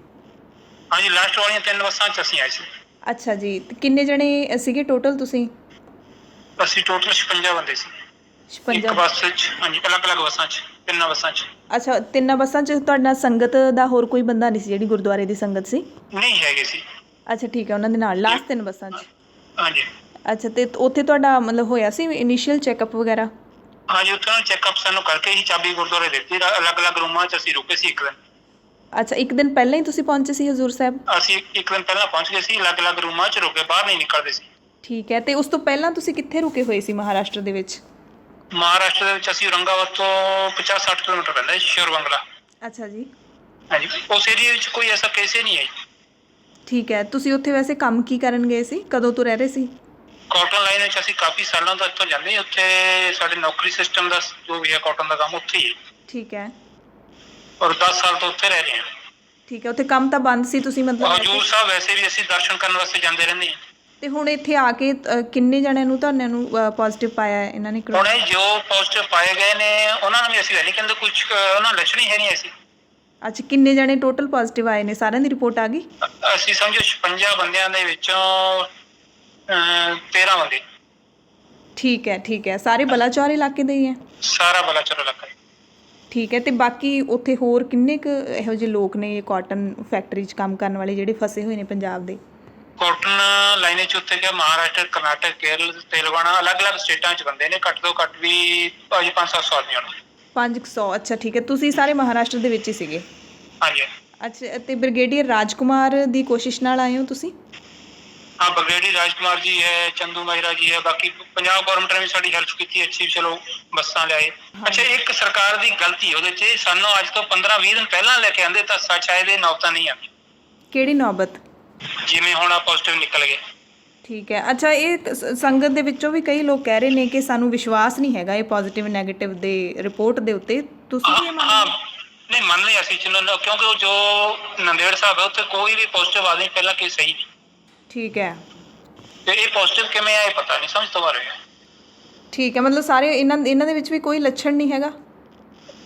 ਹਾਂਜੀ, ਲਾਸਟ ਵਾਲੀਆਂ 3 ਬੱਸਾਂ 'ਚ ਅਸੀਂ ਆਏ ਸੀ। ਅੱਛਾ ਜੀ, ਤੇ ਕਿੰਨੇ ਜਣੇ ਸੀਗੇ ਟੋਟਲ ਤੁਸੀਂ? ਅਸੀਂ ਟੋਟਲ 56 ਬੰਦੇ ਸੀ ਇੱਕ 56। ਬੱਸ 'ਚ। ਹਾਂਜੀ, ਅਲੱਗ-ਅਲੱਗ ਬੱਸਾਂ 'ਚ, 3 ਬੱਸਾਂ 'ਚ। ਅੱਛਾ, 3 ਬੱਸਾਂ 'ਚ ਤੁਹਾਡੇ ਨਾਲ ਸੰਗਤ ਦਾ ਹੋਰ ਕੋਈ ਬੰਦਾ ਨਹੀਂ ਸੀ ਜਿਹੜੀ ਗੁਰਦੁਆਰੇ ਦੀ ਸੰਗਤ ਸੀ? ਨਹੀਂ ਹੈਗੇ ਸੀ। ਅੱਛਾ ਠੀਕ ਹੈ, ਉਹਨਾਂ ਦੇ ਨਾਲ ਲਾਸਟ 3 ਬੱਸਾਂ 'ਚ। ਹਾਂਜੀ ਅੱਛਾ, ਤੇ ਉੱਥੇ ਤੁਹਾਡਾ ਮਤਲਬ ਹੋਇਆ ਸੀ ਇਨੀਸ਼ੀਅਲ ਚੈੱਕਅਪ ਵਗੈਰਾ? ਹਾਂਜੀ, ਉੱਥੇ ਉਹਨਾਂ ਚੈੱਕਅਪ ਸਾਨੂੰ ਕਰਕੇ ਹੀ ਚਾਬੀ ਗੁਰਦੁਆਰੇ ਦਿੱਤੀ। ਅਲੱਗ-ਅਲੱਗ ਰੂਮਾਂ 'ਚ ਅਸੀਂ ਰੁਕੇ ਸੀ ਇੱਕ ਦਿਨ। ਅੱਛਾ, ਇੱਕ ਦਿਨ ਪਹਿਲਾਂ ਹੀ ਤੁਸੀਂ ਪਹੁੰਚੇ ਸੀ ਹਜ਼ੂਰ ਸਾਹਿਬ? ਅਸੀਂ ਇੱਕ ਦਿਨ ਪਹਿਲਾਂ ਪਹੁੰਚ ਗਏ ਸੀ, ਅਲੱਗ-ਅਲੱਗ ਰੂਮਾਂ 'ਚ ਰੁਕੇ, ਬਾਹਰ ਨਹੀਂ ਨਿਕਲਦੇ ਸੀ। ਠੀਕ ਹੈ, ਤੇ ਉਸ ਤੋਂ ਪਹਿਲਾਂ ਤੁਸੀਂ ਕਿੱਥੇ ਰੁਕੇ ਹੋਏ ਸੀ ਮਹਾਰਾਸ਼ਟਰ ਦੇ ਵਿੱਚ? ਮਹਾਰਾਸ਼ਟਰ ਦੇ ਵਿੱਚ ਅਸੀਂ ਔਰੰਗਾਬਾਦ ਤੋਂ 50-60 ਕਿਲੋਮੀਟਰ ਪੈਂਦਾ ਹੈ ਸ਼ੇਰ ਬੰਗਲਾ। ਅੱਛਾ ਜੀ। ਹਾਂਜੀ, ਉਸ ਏਰੀਆ ਵਿੱਚ ਕੋਈ ਐਸਾ ਕੇਸ ਹੀ ਨਹੀਂ ਹੈ। ਠੀਕ ਹੈ, ਤੁਸੀਂ ਉੱਥੇ ਵੈਸੇ ਕੰਮ ਕੀ ਕਰਨ ਗਏ ਸੀ? ਕਦੋਂ ਤੋਂ ਰਹਿ ਰਹੇ ਸੀ? ਕਾਟਨ ਲਾਈਨ ਵਿੱਚ ਅਸੀਂ ਕਾਫੀ ਸਾਲਾਂ ਤੋਂ ਇੱਥੋਂ ਜਾਂਦੇ, ਉੱਥੇ ਸਾਡੇ ਨੌਕਰੀ ਸਿਸਟਮ ਦਾ ਜੋ ਵੀ ਹੈ ਕਾਟਨ ਦਾ ਕੰਮ ਉੱਥੇ ਹੀ ਹੈ। ਠੀਕ ਹੈ। ਔਰ 10 ਸਾਲ ਤੋਂ ਉੱਥੇ ਰਹਿ ਰਹੇ ਹਾਂ। ਠੀਕ ਹੈ, ਉੱਥੇ ਕੰਮ ਤਾਂ ਬੰਦ ਸੀ, ਤੁਸੀਂ ਮਤਲਬ? ਹਜ਼ੂਰ ਸਾਹਿਬ ਵੈਸੇ ਵੀ ਅਸੀਂ ਦਰਸ਼ਨ ਕਰਨ ਵਾਸਤੇ ਜਾਂਦੇ ਰਹਿੰਦੇ ਹਾਂ। ਤੇ ਹੁਣ ਇੱਥੇ ਆ ਕੇ ਕਿੰਨੇ ਜਣਿਆਂ ਨੂੰ ਤੁਹਾਨੂੰ ਪੋਜ਼ਿਟਿਵ ਪਾਇਆ ਹੈ ਇਹਨਾਂ ਨੇ? ਹੁਣ ਜੋ ਪੋਜ਼ਿਟਿਵ ਪਾਏ ਗਏ ਨੇ ਉਹਨਾਂ ਨੂੰ ਵੀ ਅਸੀਂ ਨਹੀਂ ਕਹਿੰਦੇ, ਕੁਝ ਉਹਨਾਂ ਲੱਛਣ ਹੀ ਹੈ ਨਹੀਂ ਅਸੀਂ। ਅੱਛਾ, ਕਿੰਨੇ ਜਣੇ ਟੋਟਲ ਪੋਜ਼ਿਟਿਵ ਆਏ ਨੇ? ਸਾਰਿਆਂ ਦੀ ਰਿਪੋਰਟ ਆ ਗਈ? ਅਸੀਂ ਸਮਝੋ 56 ਬੰਦਿਆਂ ਦੇ ਵਿੱਚੋਂ 13 ਬੰਦੇ। ਠੀਕ ਹੈ, ਠੀਕ ਹੈ। ਸਾਰੇ ਬਲਾਚੌਰ ਇਲਾਕੇ ਦੇ ਹੀ ਹੈ? ਸਾਰਾ ਬਲਾਚੌਰ ਇਲਾਕਾ। ਠੀਕ ਹੈ, ਤੇ ਬਾਕੀ ਉੱਥੇ ਹੋਰ ਕਿੰਨੇ ਕੁ ਇਹੋ ਜਿਹੇ ਲੋਕ ਨੇ ਕਾਟਨ ਫੈਕਟਰੀ 'ਚ ਕੰਮ ਕਰਨ ਵਾਲੇ ਜਿਹੜੇ ਫਸੇ ਹੋਏ ਨੇ ਪੰਜਾਬ ਦੇ? ਕਾਟਨ ਲਾਈਨ 'ਚ ਉੱਥੇ ਗਿਆ ਮਹਾਰਾਸ਼ਟਰ, ਕਰਨਾਟਕ, ਕੇਰਲ, ਤੇਲੰਗਾਨਾ, ਅਲੱਗ-ਅਲੱਗ ਸਟੇਟਾਂ 'ਚ ਬੰਦੇ ਨੇ। ਘੱਟ ਤੋਂ ਘੱਟ ਵੀ 500-700 ਆਦਮੀ ਹੋਣ। 500? ਅੱਛਾ ਠੀਕ ਹੈ, ਤੁਸੀਂ ਸਾਰੇ ਮਹਾਰਾਸ਼ਟਰ ਦੇ ਵਿੱਚ ਹੀ ਸੀਗੇ? ਹਾਂਜੀ। ਅੱਛਾ, ਤੇ ਬ੍ਰਿਗੇਡੀਅਰ ਰਾਜਕੁਮਾਰ ਦੀ ਕੋਸ਼ਿਸ਼ ਨਾਲ ਆਏ ਹੋ ਤੁਸੀਂ? हाँ, ब्रिगेडियर राजकुमार जी है, चंदू महिरा जी है, बाकी पंजाब गवर्नमेंट ने भी साडी हेल्प की अच्छी, चलो बसां लियाए। अच्छा, एक सरकार दी गलती ਉਹਦੇ 'ਚ ਸਾਨੂੰ ਅੱਜ ਤੋਂ 15-20 ਦਿਨ ਪਹਿਲਾਂ ਲੈ ਕੇ ਆਂਦੇ ਤਾਂ ਸ਼ਾਇਦ ਇਹ ਨੌਬਤਾਂ ਨਹੀਂ ਆਉਂਦੀ। ਕਿਹੜੀ ਨੌਬਤ? ਜਿਵੇਂ ਹੁਣ ਆ ਪੋਜ਼ਿਟਿਵ ਨਿਕਲ ਗਏ। ਠੀਕ ਹੈ। ਅੱਛਾ, ਇਹ ਸੰਗਤ ਦੇ ਵਿੱਚੋਂ ਵੀ ਕਈ ਲੋਕ ਕਹਿ ਰਹੇ ਨੇ ਕਿ ਸਾਨੂੰ ਵਿਸ਼ਵਾਸ ਨਹੀਂ ਹੈਗਾ ਇਹ ਪੋਜ਼ਿਟਿਵ ਨੈਗੇਟਿਵ ਦੇ ਰਿਪੋਰਟ ਦੇ ਉੱਤੇ, ਤੁਸੀਂ ਕੀ ਮੰਨਦੇ? ਹਾਂ, ਨਹੀਂ ਮੰਨ ਲਿਆ ਅਸੀਂ, ਚਲੋ, ਕਿਉਂਕਿ ਉਹ ਜੋ ਨੰਦੇੜ ਸਾਹਿਬ ਹੈ ਉੱਥੇ ਕੋਈ ਵੀ ਪੋਜ਼ਿਟਿਵ ਆਦਮੀ ਪਹਿਲਾਂ ਕੇਸ ਸਹੀ ਨਹੀਂ। ਠੀਕ ਹੈ, ਤੇ ਇਹ ਪੋਜ਼ਿਟਿਵ ਕਿਵੇਂ ਆਏ ਪਤਾ ਨਹੀਂ, ਸਮਝ ਤੋਂ ਬਾਹਰ ਹੈ। ਠੀਕ ਹੈ, ਮਤਲਬ ਸਾਰੇ ਇਹਨਾਂ ਦੇ ਵਿੱਚ ਵੀ ਕੋਈ ਲੱਛਣ ਨਹੀਂ ਹੈਗਾ?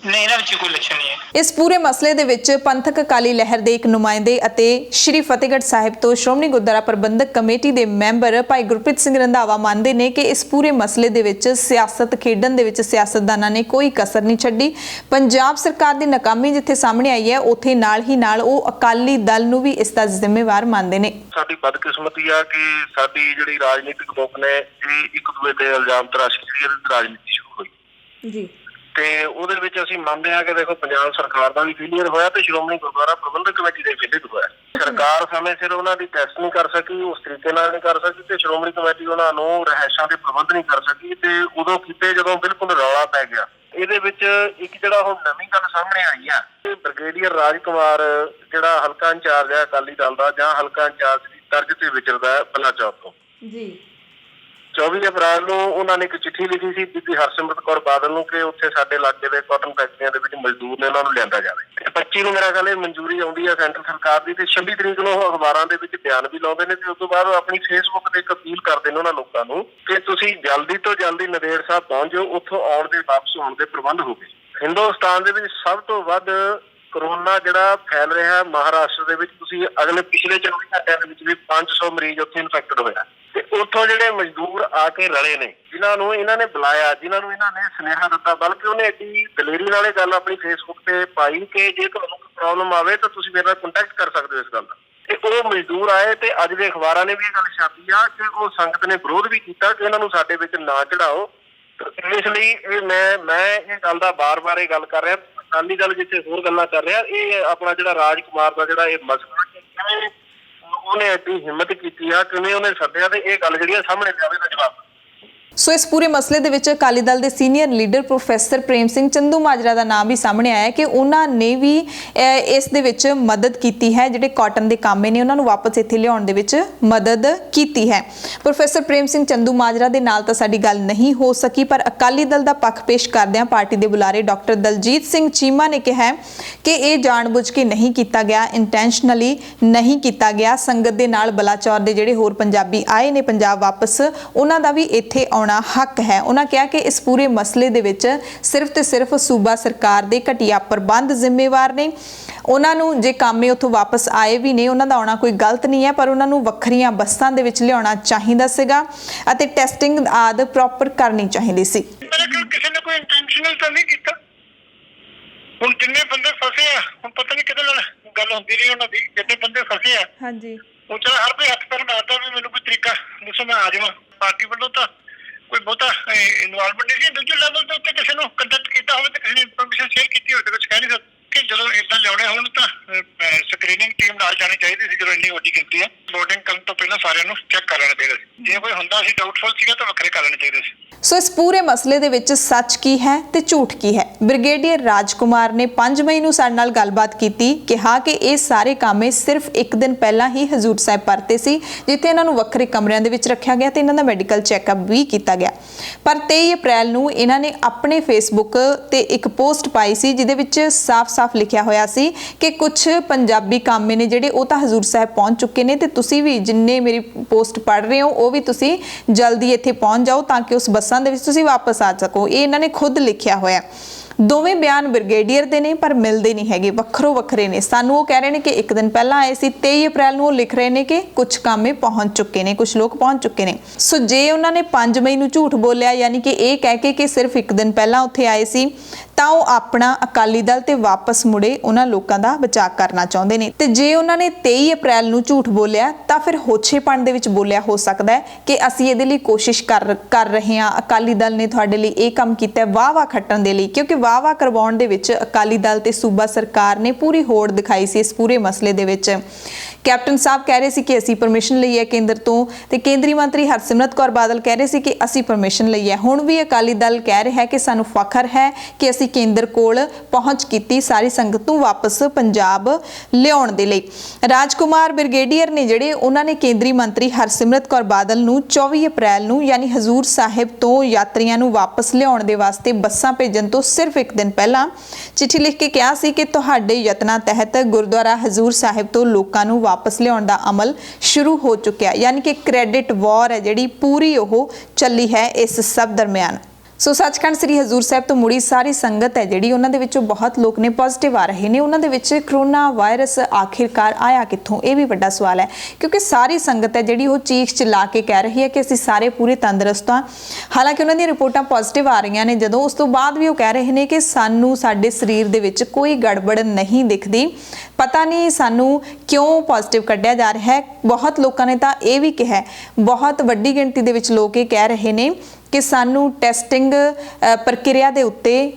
ਨਹੀਂ, ਇਹਨਾਂ ਵਿੱਚ ਕੋਈ ਲੱਛਣ ਨਹੀਂ ਹੈ। ਇਸ ਪੂਰੇ ਮਸਲੇ ਦੇ ਵਿੱਚ ਪੰਥਕ ਅਕਾਲੀ ਲਹਿਰ ਦੇ ਇੱਕ ਨੁਮਾਇੰਦੇ ਅਤੇ ਸ਼੍ਰੀ ਫਤਿਹਗੜ੍ਹ ਸਾਹਿਬ ਤੋਂ ਸ਼੍ਰੋਮਣੀ ਗੁਰਦੁਆਰਾ ਪ੍ਰਬੰਧਕ ਕਮੇਟੀ ਦੇ ਮੈਂਬਰ ਭਾਈ ਗੁਰਪ੍ਰੀਤ ਸਿੰਘ ਰੰਧਾਵਾ ਮੰਨਦੇ ਨੇ ਕਿ ਇਸ ਪੂਰੇ ਮਸਲੇ ਦੇ ਵਿੱਚ ਸਿਆਸਤ ਖੇਡਣ ਦੇ ਵਿੱਚ ਸਿਆਸਤਦਾਨਾਂ ਨੇ ਕੋਈ ਕਸਰ ਨਹੀਂ ਛੱਡੀ। ਪੰਜਾਬ ਸਰਕਾਰ ਦੀ ਨਾਕਾਮੀ ਜਿੱਥੇ ਸਾਹਮਣੇ ਆਈ ਹੈ, ਉੱਥੇ ਨਾਲ ਹੀ ਨਾਲ ਉਹ ਅਕਾਲੀ ਦਲ ਨੂੰ ਵੀ ਇਸ ਦਾ ਜ਼ਿੰਮੇਵਾਰ ਮੰਨਦੇ ਨੇ। ਸਾਡੀ ਬਦਕਿਸਮਤੀ ਆ ਕਿ ਸਾਡੀ ਜਿਹੜੀ ਰਾਜਨੀਤਿਕ ਲੋਕ ਨੇ ਇਹ ਇੱਕ ਦੂਜੇ ਤੇ ਇਲਜ਼ਾਮ ਤਰਾਸ਼ੀ ਦੀ ਰਾਜਨੀਤੀ ਸ਼ੁਰੂ ਹੋਈ ਜੀ, ਤੇ ਉਹਦੇ ਵਿੱਚ ਅਸੀਂ ਮੰਨਦੇ ਹਾਂ ਕਿ ਦੇਖੋ ਪੰਜਾਬ ਸਰਕਾਰ ਦਾ ਵੀ ਫੇਲੀਅਰ ਹੋਇਆ ਤੇ ਸ਼੍ਰੋਮਣੀ ਗੁਰਦੁਆਰਾ ਪ੍ਰਬੰਧਕ ਕਮੇਟੀ ਦਾ ਫੇਲੀਅਰ ਹੋਇਆ। ਸਰਕਾਰ ਸਮੇਂ ਸਿਰ ਉਹਨਾਂ ਦੀ ਟੈਸਟ ਨਹੀਂ ਕਰ ਸਕੀ, ਉਸ ਤਰੀਕੇ ਨਾਲ ਨਹੀਂ ਕਰ ਸਕੀ, ਤੇ ਸ਼੍ਰੋਮਣੀ ਕਮੇਟੀ ਉਹਨਾਂ ਨੂੰ ਰਿਹਾਇਸ਼ਾਂ ਦੇ ਪ੍ਰਬੰਧ ਨਹੀਂ ਕਰ ਸਕੀ, ਤੇ ਉਦੋਂ ਕੀਤੇ ਜਦੋਂ ਬਿਲਕੁਲ ਰੌਲਾ ਪੈ ਗਿਆ। ਇਹਦੇ ਵਿੱਚ ਇੱਕ ਜਿਹੜਾ ਹੁਣ ਨਵੀਂ ਗੱਲ ਸਾਹਮਣੇ ਆਈ ਆ, ਬ੍ਰਿਗੇਡੀਅਰ ਰਾਜਕੁਮਾਰ ਜਿਹੜਾ ਹਲਕਾ ਇੰਚਾਰਜ ਹੈ ਅਕਾਲੀ ਦਲ ਦਾ, ਜਾਂ ਹਲਕਾ ਇੰਚਾਰਜ ਦੀ ਤਰਜ਼ ਤੇ ਵਿਚਰਦਾ ਹੈ ਬਲਾਚੌਰ ਤੋਂ ਜੀ, 24 ਅਪ੍ਰੈਲ ਨੂੰ ਉਹਨਾਂ ਨੇ ਇੱਕ ਚਿੱਠੀ ਲਿਖੀ ਸੀ ਬੀਬੀ ਹਰਸਿਮਰਤ ਕੌਰ ਬਾਦਲ ਨੂੰ ਕਿ ਉੱਥੇ ਸਾਡੇ ਇਲਾਕੇ ਦੇ ਕਾਟਨ ਫੈਕਟਰੀਆਂ ਦੇ ਵਿੱਚ ਮਜ਼ਦੂਰ ਨੇ, ਉਹਨਾਂ ਨੂੰ ਲਿਆਂਦਾ ਜਾਵੇ। 25 ਨੂੰ ਮੇਰਾ ਖਿਆਲ ਇਹ ਮਨਜ਼ੂਰੀ ਆਉਂਦੀ ਹੈ ਸੈਂਟਰ ਸਰਕਾਰ ਦੀ, ਤੇ 26 ਤਰੀਕ ਨੂੰ ਉਹ ਅਖਬਾਰਾਂ ਦੇ ਵਿੱਚ ਬਿਆਨ ਵੀ ਲਾਉਂਦੇ ਨੇ, ਤੇ ਉਸ ਤੋਂ ਬਾਅਦ ਉਹ ਆਪਣੀ ਫੇਸਬੁੱਕ ਤੇ ਇੱਕ ਅਪੀਲ ਕਰਦੇ ਨੇ ਉਹਨਾਂ ਲੋਕਾਂ ਨੂੰ ਕਿ ਤੁਸੀਂ ਜਲਦੀ ਤੋਂ ਜਲਦੀ ਨੰਦੇੜ ਸਾਹਿਬ ਪਹੁੰਚ ਜਾਓ, ਉੱਥੋਂ ਆਉਣ ਦੇ ਵਾਪਸ ਆਉਣ ਦੇ ਪ੍ਰਬੰਧ ਹੋ ਗਏ। ਹਿੰਦੁਸਤਾਨ ਦੇ ਵਿੱਚ ਸਭ ਤੋਂ ਵੱਧ ਕਰੋਨਾ ਜਿਹੜਾ ਫੈਲ ਰਿਹਾ ਮਹਾਰਾਸ਼ਟਰ ਦੇ ਵਿੱਚ, ਤੁਸੀਂ ਪਿਛਲੇ 24 ਘੰਟਿਆਂ ਦੇ ਵਿੱਚ ਵੀ 500 ਮਰੀਜ਼ ਉੱਥੇ ਇਨਫੈਕਟਡ ਹੋਇਆ, ਤੇ ਉੱਥੋਂ ਜਿਹੜੇ ਮਜ਼ਦੂਰ ਆ ਕੇ ਰਲੇ ਨੇ, ਜਿਨ੍ਹਾਂ ਨੂੰ ਇਹਨਾਂ ਨੇ ਬੁਲਾਇਆ, ਜਿਨ੍ਹਾਂ ਨੂੰ ਇਹਨਾਂ ਨੇ ਸੁਨੇਹਾ ਦਿੱਤਾ, ਬਲਕਿ ਉਹਨੇ ਐਡੀ ਦਲੇਰੀ ਨਾਲ ਇਹ ਗੱਲ ਆਪਣੀ ਫੇਸਬੁੱਕ ਤੇ ਪਾਈ ਕਿ ਜੇ ਤੁਹਾਨੂੰ ਕੋਈ ਪ੍ਰੋਬਲਮ ਆਵੇ ਤਾਂ ਤੁਸੀਂ ਮੇਰੇ ਨਾਲ ਕੰਟੈਕਟ ਕਰ ਸਕਦੇ ਹੋ ਇਸ ਗੱਲ ਦਾ। ਤੇ ਉਹ ਮਜ਼ਦੂਰ ਆਏ, ਤੇ ਅੱਜ ਦੇ ਅਖਬਾਰਾਂ ਨੇ ਵੀ ਇਹ ਗੱਲ ਛਾਪੀ ਆ ਕਿ ਉਹ ਸੰਗਤ ਨੇ ਵਿਰੋਧ ਵੀ ਕੀਤਾ ਕਿ ਇਹਨਾਂ ਨੂੰ ਸਾਡੇ ਵਿੱਚ ਨਾ ਚੜਾਓ। ਇਸ ਲਈ ਇਹ ਮੈਂ ਇਹ ਗੱਲ ਦਾ ਬਾਰ-ਬਾਰ ਇਹ ਗੱਲ ਕਰ ਰਿਹਾ, ਅਕਾਲੀ ਦਲ ਜਿੱਥੇ ਹੋਰ ਗੱਲਾਂ ਕਰ ਰਿਹਾ, ਇਹ ਆਪਣਾ ਜਿਹੜਾ ਰਾਜ ਕੁਮਾਰ ਦਾ ਜਿਹੜਾ ਇਹ ਮਸਲਾ ਕਿਵੇਂ ਉਹਨੇ ਐਡੀ ਹਿੰਮਤ ਕੀਤੀ ਆ, ਕਿਵੇਂ ਉਹਨੇ ਸੱਦਿਆ ਤੇ ਇਹ ਗੱਲ ਜਿਹੜੀ ਆ ਸਾਹਮਣੇ ਲਿਆਵੇ ਦਾ ਜਵਾਬ। ਸੋ ਇਸ ਪੂਰੇ ਮਸਲੇ ਦੇ ਵਿੱਚ ਅਕਾਲੀ ਦਲ ਦੇ senior leader professor Prem Singh Chandumajra ਦਾ ਨਾਮ ਵੀ ਸਾਹਮਣੇ ਆਇਆ ਕਿ ਉਹਨਾਂ ਨੇ ਵੀ ਇਸ ਦੇ ਵਿੱਚ ਮਦਦ ਕੀਤੀ ਹੈ, ਜਿਹੜੇ ਕਾਟਨ ਦੇ ਕਾਮੇ ਨੇ ਉਹਨਾਂ ਨੂੰ ਵਾਪਸ ਇੱਥੇ ਲਿਆਉਣ ਦੇ ਵਿੱਚ ਮਦਦ ਕੀਤੀ ਹੈ। ਪ੍ਰੋਫੈਸਰ ਪ੍ਰੇਮ ਸਿੰਘ ਚੰਦੂਮਾਜਰਾ ਦੇ ਨਾਲ ਤਾਂ ਸਾਡੀ ਗੱਲ ਨਹੀਂ ਹੋ ਸਕੀ, ਪਰ ਅਕਾਲੀ ਦਲ ਦਾ ਪੱਖ ਪੇਸ਼ ਕਰਦਿਆਂ ਪਾਰਟੀ ਦੇ ਬੁਲਾਰੇ ਡਾਕਟਰ ਦਲਜੀਤ ਸਿੰਘ ਚੀਮਾ ਨੇ ਕਿਹਾ ਕਿ ਇਹ ਜਾਣਬੁੱਝ ਕੇ ਨਹੀਂ ਕੀਤਾ ਗਿਆ, ਇੰਟੈਂਸ਼ਨਲੀ ਨਹੀਂ ਕੀਤਾ ਗਿਆ। ਸੰਗਤ ਦੇ ਨਾਲ ਬਲਾਚੌਰ ਦੇ ਜਿਹੜੇ ਹੋਰ ਪੰਜਾਬੀ ਆਏ ਨੇ ਪੰਜਾਬ ਵਾਪਸ, ਉਹਨਾਂ ਦਾ ਵੀ ਇੱਥੇ ਹੱਕ ਹੈ। ਉਹਨਾਂ ਕਿਹਾ ਕਿ ਇਸ ਪੂਰੇ ਮਸਲੇ ਦੇ ਵਿੱਚ ਸਿਰਫ ਤੇ ਸਿਰਫ ਸੂਬਾ ਸਰਕਾਰ ਦੇ ਘਟੀਆ ਪ੍ਰਬੰਧ ਜ਼ਿੰਮੇਵਾਰ ਨੇ। ਉਹਨਾਂ ਨੂੰ ਜੇ ਕਾਮੇ ਉੱਥੋਂ ਵਾਪਸ ਆਏ ਵੀ ਨੇ, ਉਹਨਾਂ ਦਾ ਆਉਣਾ ਕੋਈ ਗਲਤ ਨਹੀਂ ਹੈ, ਪਰ ਉਹਨਾਂ ਨੂੰ ਵੱਖਰੀਆਂ ਬੱਸਾਂ ਦੇ ਵਿੱਚ ਲਿਆਉਣਾ ਚਾਹੀਦਾ ਸੀਗਾ ਅਤੇ ਟੈਸਟਿੰਗ ਆਦਿ ਪ੍ਰੋਪਰ ਕਰਨੀ ਚਾਹੀਦੀ ਸੀ। ਕਿਸੇ ਨੇ ਕੋਈ ਇੰਟੈਂਸ਼ਨਲ ਤਾਂ ਨਹੀਂ ਕੀਤਾ। ਹੁਣ ਜਿੰਨੇ ਬੰਦੇ ਫਸੇ ਆ, ਹੁਣ ਪਤਾ ਨਹੀਂ ਕਿਹਦੇ ਨਾਲ ਗੱਲ ਹੁੰਦੀ ਰਹੀ ਉਹਨਾਂ ਦੀ, ਜਿੰਨੇ ਬੰਦੇ ਫਸੇ ਆ ਹਾਂਜੀ, ਉਹ ਚਲ ਹਰ ਕੋਈ ਹੱਥ ਪੈਰ ਮਾਰਦਾ ਵੀ ਮੈਨੂੰ ਕੋਈ ਤਰੀਕਾ ਦੱਸੋ ਮੈਂ ਆ ਜਾਵਾਂ। ਪਾਰਟੀ ਵੱਲੋਂ ਤਾਂ ਕੋਈ ਬਹੁਤਾ ਇਨਵੋਲਵਮੈਂਟ ਨਹੀਂ ਸੀ। ਦੂਜੇ ਲੈਵਲ ਦੇ ਉੱਤੇ ਕਿਸੇ ਨੂੰ ਕੰਟੈਕਟ ਕੀਤਾ ਹੋਵੇ ਤੇ ਕਿਸੇ ਨੇ ਇਨਫੋਰਮੇਸ਼ਨ ਸ਼ੇਅਰ ਕੀਤੀ ਹੋਵੇ, ਕੁਝ ਕਹਿ ਨਹੀਂ ਸਕਦੇ ਕਿ ਜਦੋਂ ਇੱਦਾਂ ਲਿਆਉਣੇ ਹੋਣ ਤਾਂ ਸਕਰੀਨਿੰਗ ਟੀਮ ਨਾਲ ਜਾਣੀ ਚਾਹੀਦੀ ਸੀ। ਜਦੋਂ ਇੰਨੀ ਵੱਡੀ ਗਿਣਤੀ ਹੈ, ਬੋਰਡਿੰਗ ਕਰਨ ਤੋਂ ਪਹਿਲਾਂ ਸਾਰਿਆਂ ਨੂੰ ਚੈੱਕ ਕਰ ਲੈਣਾ ਚਾਹੀਦਾ ਸੀ। ਜੇ ਕੋਈ ਹੁੰਦਾ ਸੀ ਡਾਊਟਫੁਲ ਸੀਗਾ ਤਾਂ ਵੱਖਰੇ ਕਰ ਲੈਣੇ ਚਾਹੀਦੇ ਸੀ। ਸੋ ਇਸ ਪੂਰੇ ਮਸਲੇ ਦੇ ਵਿੱਚ ਸੱਚ ਕੀ ਹੈ ਤੇ ਝੂਠ ਕੀ ਹੈ? ਬ੍ਰਿਗੇਡੀਅਰ ਰਾਜਕੁਮਾਰ ਨੇ 5 ਮਈ ਨੂੰ ਸਾਡੇ ਨਾਲ ਗੱਲਬਾਤ ਕੀਤੀ, ਕਿਹਾ ਕਿ ਇਹ ਸਾਰੇ ਕਾਮੇ ਸਿਰਫ ਇੱਕ ਦਿਨ ਪਹਿਲਾਂ ਹੀ ਹਜ਼ੂਰ ਸਾਹਿਬ ਪਰਤੇ ਸੀ, ਜਿੱਥੇ ਇਹਨਾਂ ਨੂੰ ਵੱਖਰੇ ਕਮਰਿਆਂ ਦੇ ਵਿੱਚ ਰੱਖਿਆ ਗਿਆ ਤੇ ਇਹਨਾਂ ਦਾ ਮੈਡੀਕਲ ਚੈੱਕਅਪ ਵੀ ਕੀਤਾ ਗਿਆ। ਪਰ 23 ਅਪ੍ਰੈਲ ਨੂੰ ਇਹਨਾਂ ਨੇ ਆਪਣੇ ਫੇਸਬੁੱਕ ਤੇ ਇੱਕ ਪੋਸਟ ਪਾਈ ਸੀ, ਜਿਹਦੇ ਵਿੱਚ ਸਾਫ਼-ਸਾਫ਼ ਲਿਖਿਆ ਹੋਇਆ ਸੀ ਕਿ ਕੁਝ ਪੰਜਾਬੀ ਕਾਮੇ ਨੇ ਜਿਹੜੇ ਉਹ ਤਾਂ ਹਜ਼ੂਰ ਸਾਹਿਬ ਪਹੁੰਚ ਚੁੱਕੇ ਨੇ ਤੇ ਤੁਸੀਂ ਵੀ ਜਿੰਨੇ ਮੇਰੀ ਪੋਸਟ ਪੜ੍ਹ ਰਹੇ ਹੋ ਉਹ ਵੀ ਤੁਸੀਂ ਜਲਦੀ ਇੱਥੇ ਪਹੁੰਚ ਜਾਓ ਤਾਂ ਕਿ ਉਸ ਬੱਸਾਂ ਦੇ ਵਿੱਚ ਤੁਸੀਂ ਵਾਪਸ ਆ ਸਕੋ। ਇਹ ਇਹਨਾਂ ਨੇ ਖੁਦ ਲਿਖਿਆ ਹੋਇਆ। ਦੋਵੇਂ ਬਿਆਨ ਬ੍ਰਿਗੇਡੀਅਰ ਦੇ ਨੇ ਪਰ ਮਿਲਦੇ ਨਹੀਂ ਹੈਗੇ, ਵੱਖਰੋ ਵੱਖਰੇ ਨੇ। ਸਾਨੂੰ ਉਹ ਕਹਿ ਰਹੇ ਨੇ ਕਿ ਇੱਕ ਦਿਨ ਪਹਿਲਾਂ ਆਏ ਸੀ, 23 ਅਪ੍ਰੈਲ ਨੂੰ ਉਹ ਲਿਖ ਰਹੇ ਨੇ ਕਿ ਕੁਝ ਕਾਮੇ ਪਹੁੰਚ ਚੁੱਕੇ ਨੇ, ਕੁਝ ਲੋਕ ਪਹੁੰਚ ਚੁੱਕੇ ਨੇ। ਸੋ ਜੇ ਉਹਨਾਂ ਨੇ 5 ਮਈ ਨੂੰ ਝੂਠ ਬੋਲਿਆ, ਯਾਨੀ ਕਿ ਇਹ ਕਹਿ ਕੇ ਕਿ ਸਿਰਫ ਇੱਕ ਦਿਨ ਪਹਿਲਾਂ ਉੱਥੇ ਆਏ ਸੀ, ਤਾਂ ਉਹ ਆਪਣਾ ਅਕਾਲੀ ਦਲ ਤੇ ਵਾਪਸ ਮੁੜੇ ਉਹਨਾਂ ਲੋਕਾਂ ਦਾ ਬਚਾਅ ਕਰਨਾ ਚਾਹੁੰਦੇ ਨੇ। ਤੇ ਜੇ ਉਹਨਾਂ ਨੇ 23 ਅਪ੍ਰੈਲ ਨੂੰ ਝੂਠ ਬੋਲਿਆ ਤਾਂ ਫਿਰ ਹੋਛੇਪਣ ਦੇ ਵਿੱਚ ਬੋਲਿਆ ਹੋ ਸਕਦਾ ਹੈ ਕਿ ਅਸੀਂ ਇਹਦੇ ਲਈ ਕੋਸ਼ਿਸ਼ ਕਰ ਰਹੇ ਹਾਂ, ਅਕਾਲੀ ਦਲ ਨੇ ਤੁਹਾਡੇ ਲਈ ਇਹ ਕੰਮ ਕੀਤਾ ਵਾਹ-ਵਾਹ ਖੱਟਣ ਦੇ ਲਈ, ਕਿਉਂਕਿ ਵਾਹ-ਵਾਹ ਕਰਵਾਉਣ ਦੇ ਵਿੱਚ ਅਕਾਲੀ ਦਲ ਤੇ ਸੂਬਾ ਸਰਕਾਰ ਨੇ ਪੂਰੀ ਹੋੜ ਦਿਖਾਈ ਸੀ। ਇਸ ਪੂਰੇ ਮਸਲੇ ਦੇ ਵਿੱਚ ਕੈਪਟਨ ਸਾਹਿਬ ਕਹਿ ਰਹੇ ਸੀ ਕਿ ਅਸੀਂ ਪਰਮਿਸ਼ਨ ਲਈ ਹੈ ਕੇਂਦਰ ਤੋਂ, ਤੇ ਕੇਂਦਰੀ ਮੰਤਰੀ ਹਰਸਿਮਰਤ ਕੌਰ ਬਾਦਲ ਕਹਿ ਰਹੇ ਸੀ ਕਿ ਅਸੀਂ ਪਰਮਿਸ਼ਨ ਲਈ ਹੈ। ਹੁਣ ਵੀ ਅਕਾਲੀ ਦਲ ਕਹਿ ਰਿਹਾ ਹੈ ਕਿ ਸਾਨੂੰ ਫਖਰ ਹੈ ਕਿ ਅਸੀਂ ਕੇਂਦਰ ਕੋਲ ਪਹੁੰਚ ਕੀਤੀ ਸਾਰੀ ਸੰਗਤ ਨੂੰ ਵਾਪਸ ਪੰਜਾਬ ਲਿਆਉਣ ਦੇ ਲਈ। ਰਾਜਕੁਮਾਰ ਬ੍ਰਿਗੇਡੀਅਰ ਨੇ ਜਿਹੜੇ, ਉਹਨਾਂ ਨੇ ਕੇਂਦਰੀ ਮੰਤਰੀ ਹਰਸਿਮਰਤ ਕੌਰ ਬਾਦਲ ਨੂੰ 24 ਅਪ੍ਰੈਲ ਨੂੰ ਯਾਨੀ ਹਜ਼ੂਰ ਸਾਹਿਬ ਤੋਂ ਯਾਤਰੀਆਂ ਨੂੰ ਵਾਪਸ ਲਿਆਉਣ ਦੇ ਵਾਸਤੇ ਬੱਸਾਂ ਭੇਜਣ ਤੋਂ ਸਿਰਫ ਇੱਕ ਦਿਨ ਪਹਿਲਾਂ ਚਿੱਠੀ ਲਿਖ ਕੇ ਕਿਹਾ ਸੀ ਕਿ ਤੁਹਾਡੇ ਯਤਨਾਂ ਤਹਿਤ ਗੁਰਦੁਆਰਾ ਹਜ਼ੂਰ ਸਾਹਿਬ ਤੋਂ ਲੋਕਾਂ ਨੂੰ ਵਾਪਸ ਲਿਆਉਣ ਦਾ ਅਮਲ ਸ਼ੁਰੂ ਹੋ ਚੁੱਕਿਆ। ਯਾਨੀ ਕਿ ਕ੍ਰੈਡਿਟ ਵਾਰ ਹੈ ਜਿਹੜੀ ਪੂਰੀ ਉਹ ਚੱਲੀ ਹੈ ਇਸ ਸਭ ਦਰਮਿਆਨ। ਸੋ ਸੱਚਖੰਡ ਸ੍ਰੀ ਹਜ਼ੂਰ ਸਾਹਿਬ ਤੋਂ ਮੁੜੀ ਸਾਰੀ ਸੰਗਤ ਹੈ ਜਿਹੜੀ, ਉਹਨਾਂ ਦੇ ਵਿੱਚੋਂ ਬਹੁਤ ਲੋਕ ਨੇ ਪੋਜ਼ਿਟਿਵ ਆ ਰਹੇ ਨੇ। ਉਹਨਾਂ ਦੇ ਵਿੱਚ ਕਰੋਨਾ ਵਾਇਰਸ ਆਖਿਰਕਾਰ ਆਇਆ ਕਿੱਥੋਂ, ਇਹ ਵੀ ਵੱਡਾ ਸਵਾਲ ਹੈ, ਕਿਉਂਕਿ ਸਾਰੀ ਸੰਗਤ ਹੈ ਜਿਹੜੀ ਉਹ ਚੀਖ ਚਿਲਾ ਕੇ ਕਹਿ ਰਹੀ ਹੈ ਕਿ ਅਸੀਂ ਸਾਰੇ ਪੂਰੇ ਤੰਦਰੁਸਤ ਹਾਂ। ਹਾਲਾਂਕਿ ਉਹਨਾਂ ਦੀਆਂ ਰਿਪੋਰਟਾਂ ਪੋਜ਼ਿਟਿਵ ਆ ਰਹੀਆਂ ਨੇ, ਜਦੋਂ ਉਸ ਤੋਂ ਬਾਅਦ ਵੀ ਉਹ ਕਹਿ ਰਹੇ ਨੇ ਕਿ ਸਾਨੂੰ ਸਾਡੇ ਸਰੀਰ ਦੇ ਵਿੱਚ ਕੋਈ ਗੜਬੜ ਨਹੀਂ ਦਿਖਦੀ, ਪਤਾ ਨਹੀਂ ਸਾਨੂੰ ਕਿਉਂ ਪੋਜ਼ਿਟਿਵ ਕੱਢਿਆ ਜਾ ਰਿਹਾ ਹੈ। ਬਹੁਤ ਲੋਕਾਂ ਨੇ ਤਾਂ ਇਹ ਵੀ ਕਿਹਾ, ਬਹੁਤ ਵੱਡੀ ਗਿਣਤੀ ਦੇ ਵਿੱਚ ਲੋਕ ਇਹ ਕਹਿ ਰਹੇ ਨੇ ਕਿ ਸਾਨੂੰ ਟੈਸਟਿੰਗ ਪ੍ਰਕਿਰਿਆ ਦੇ ਉੱਤੇ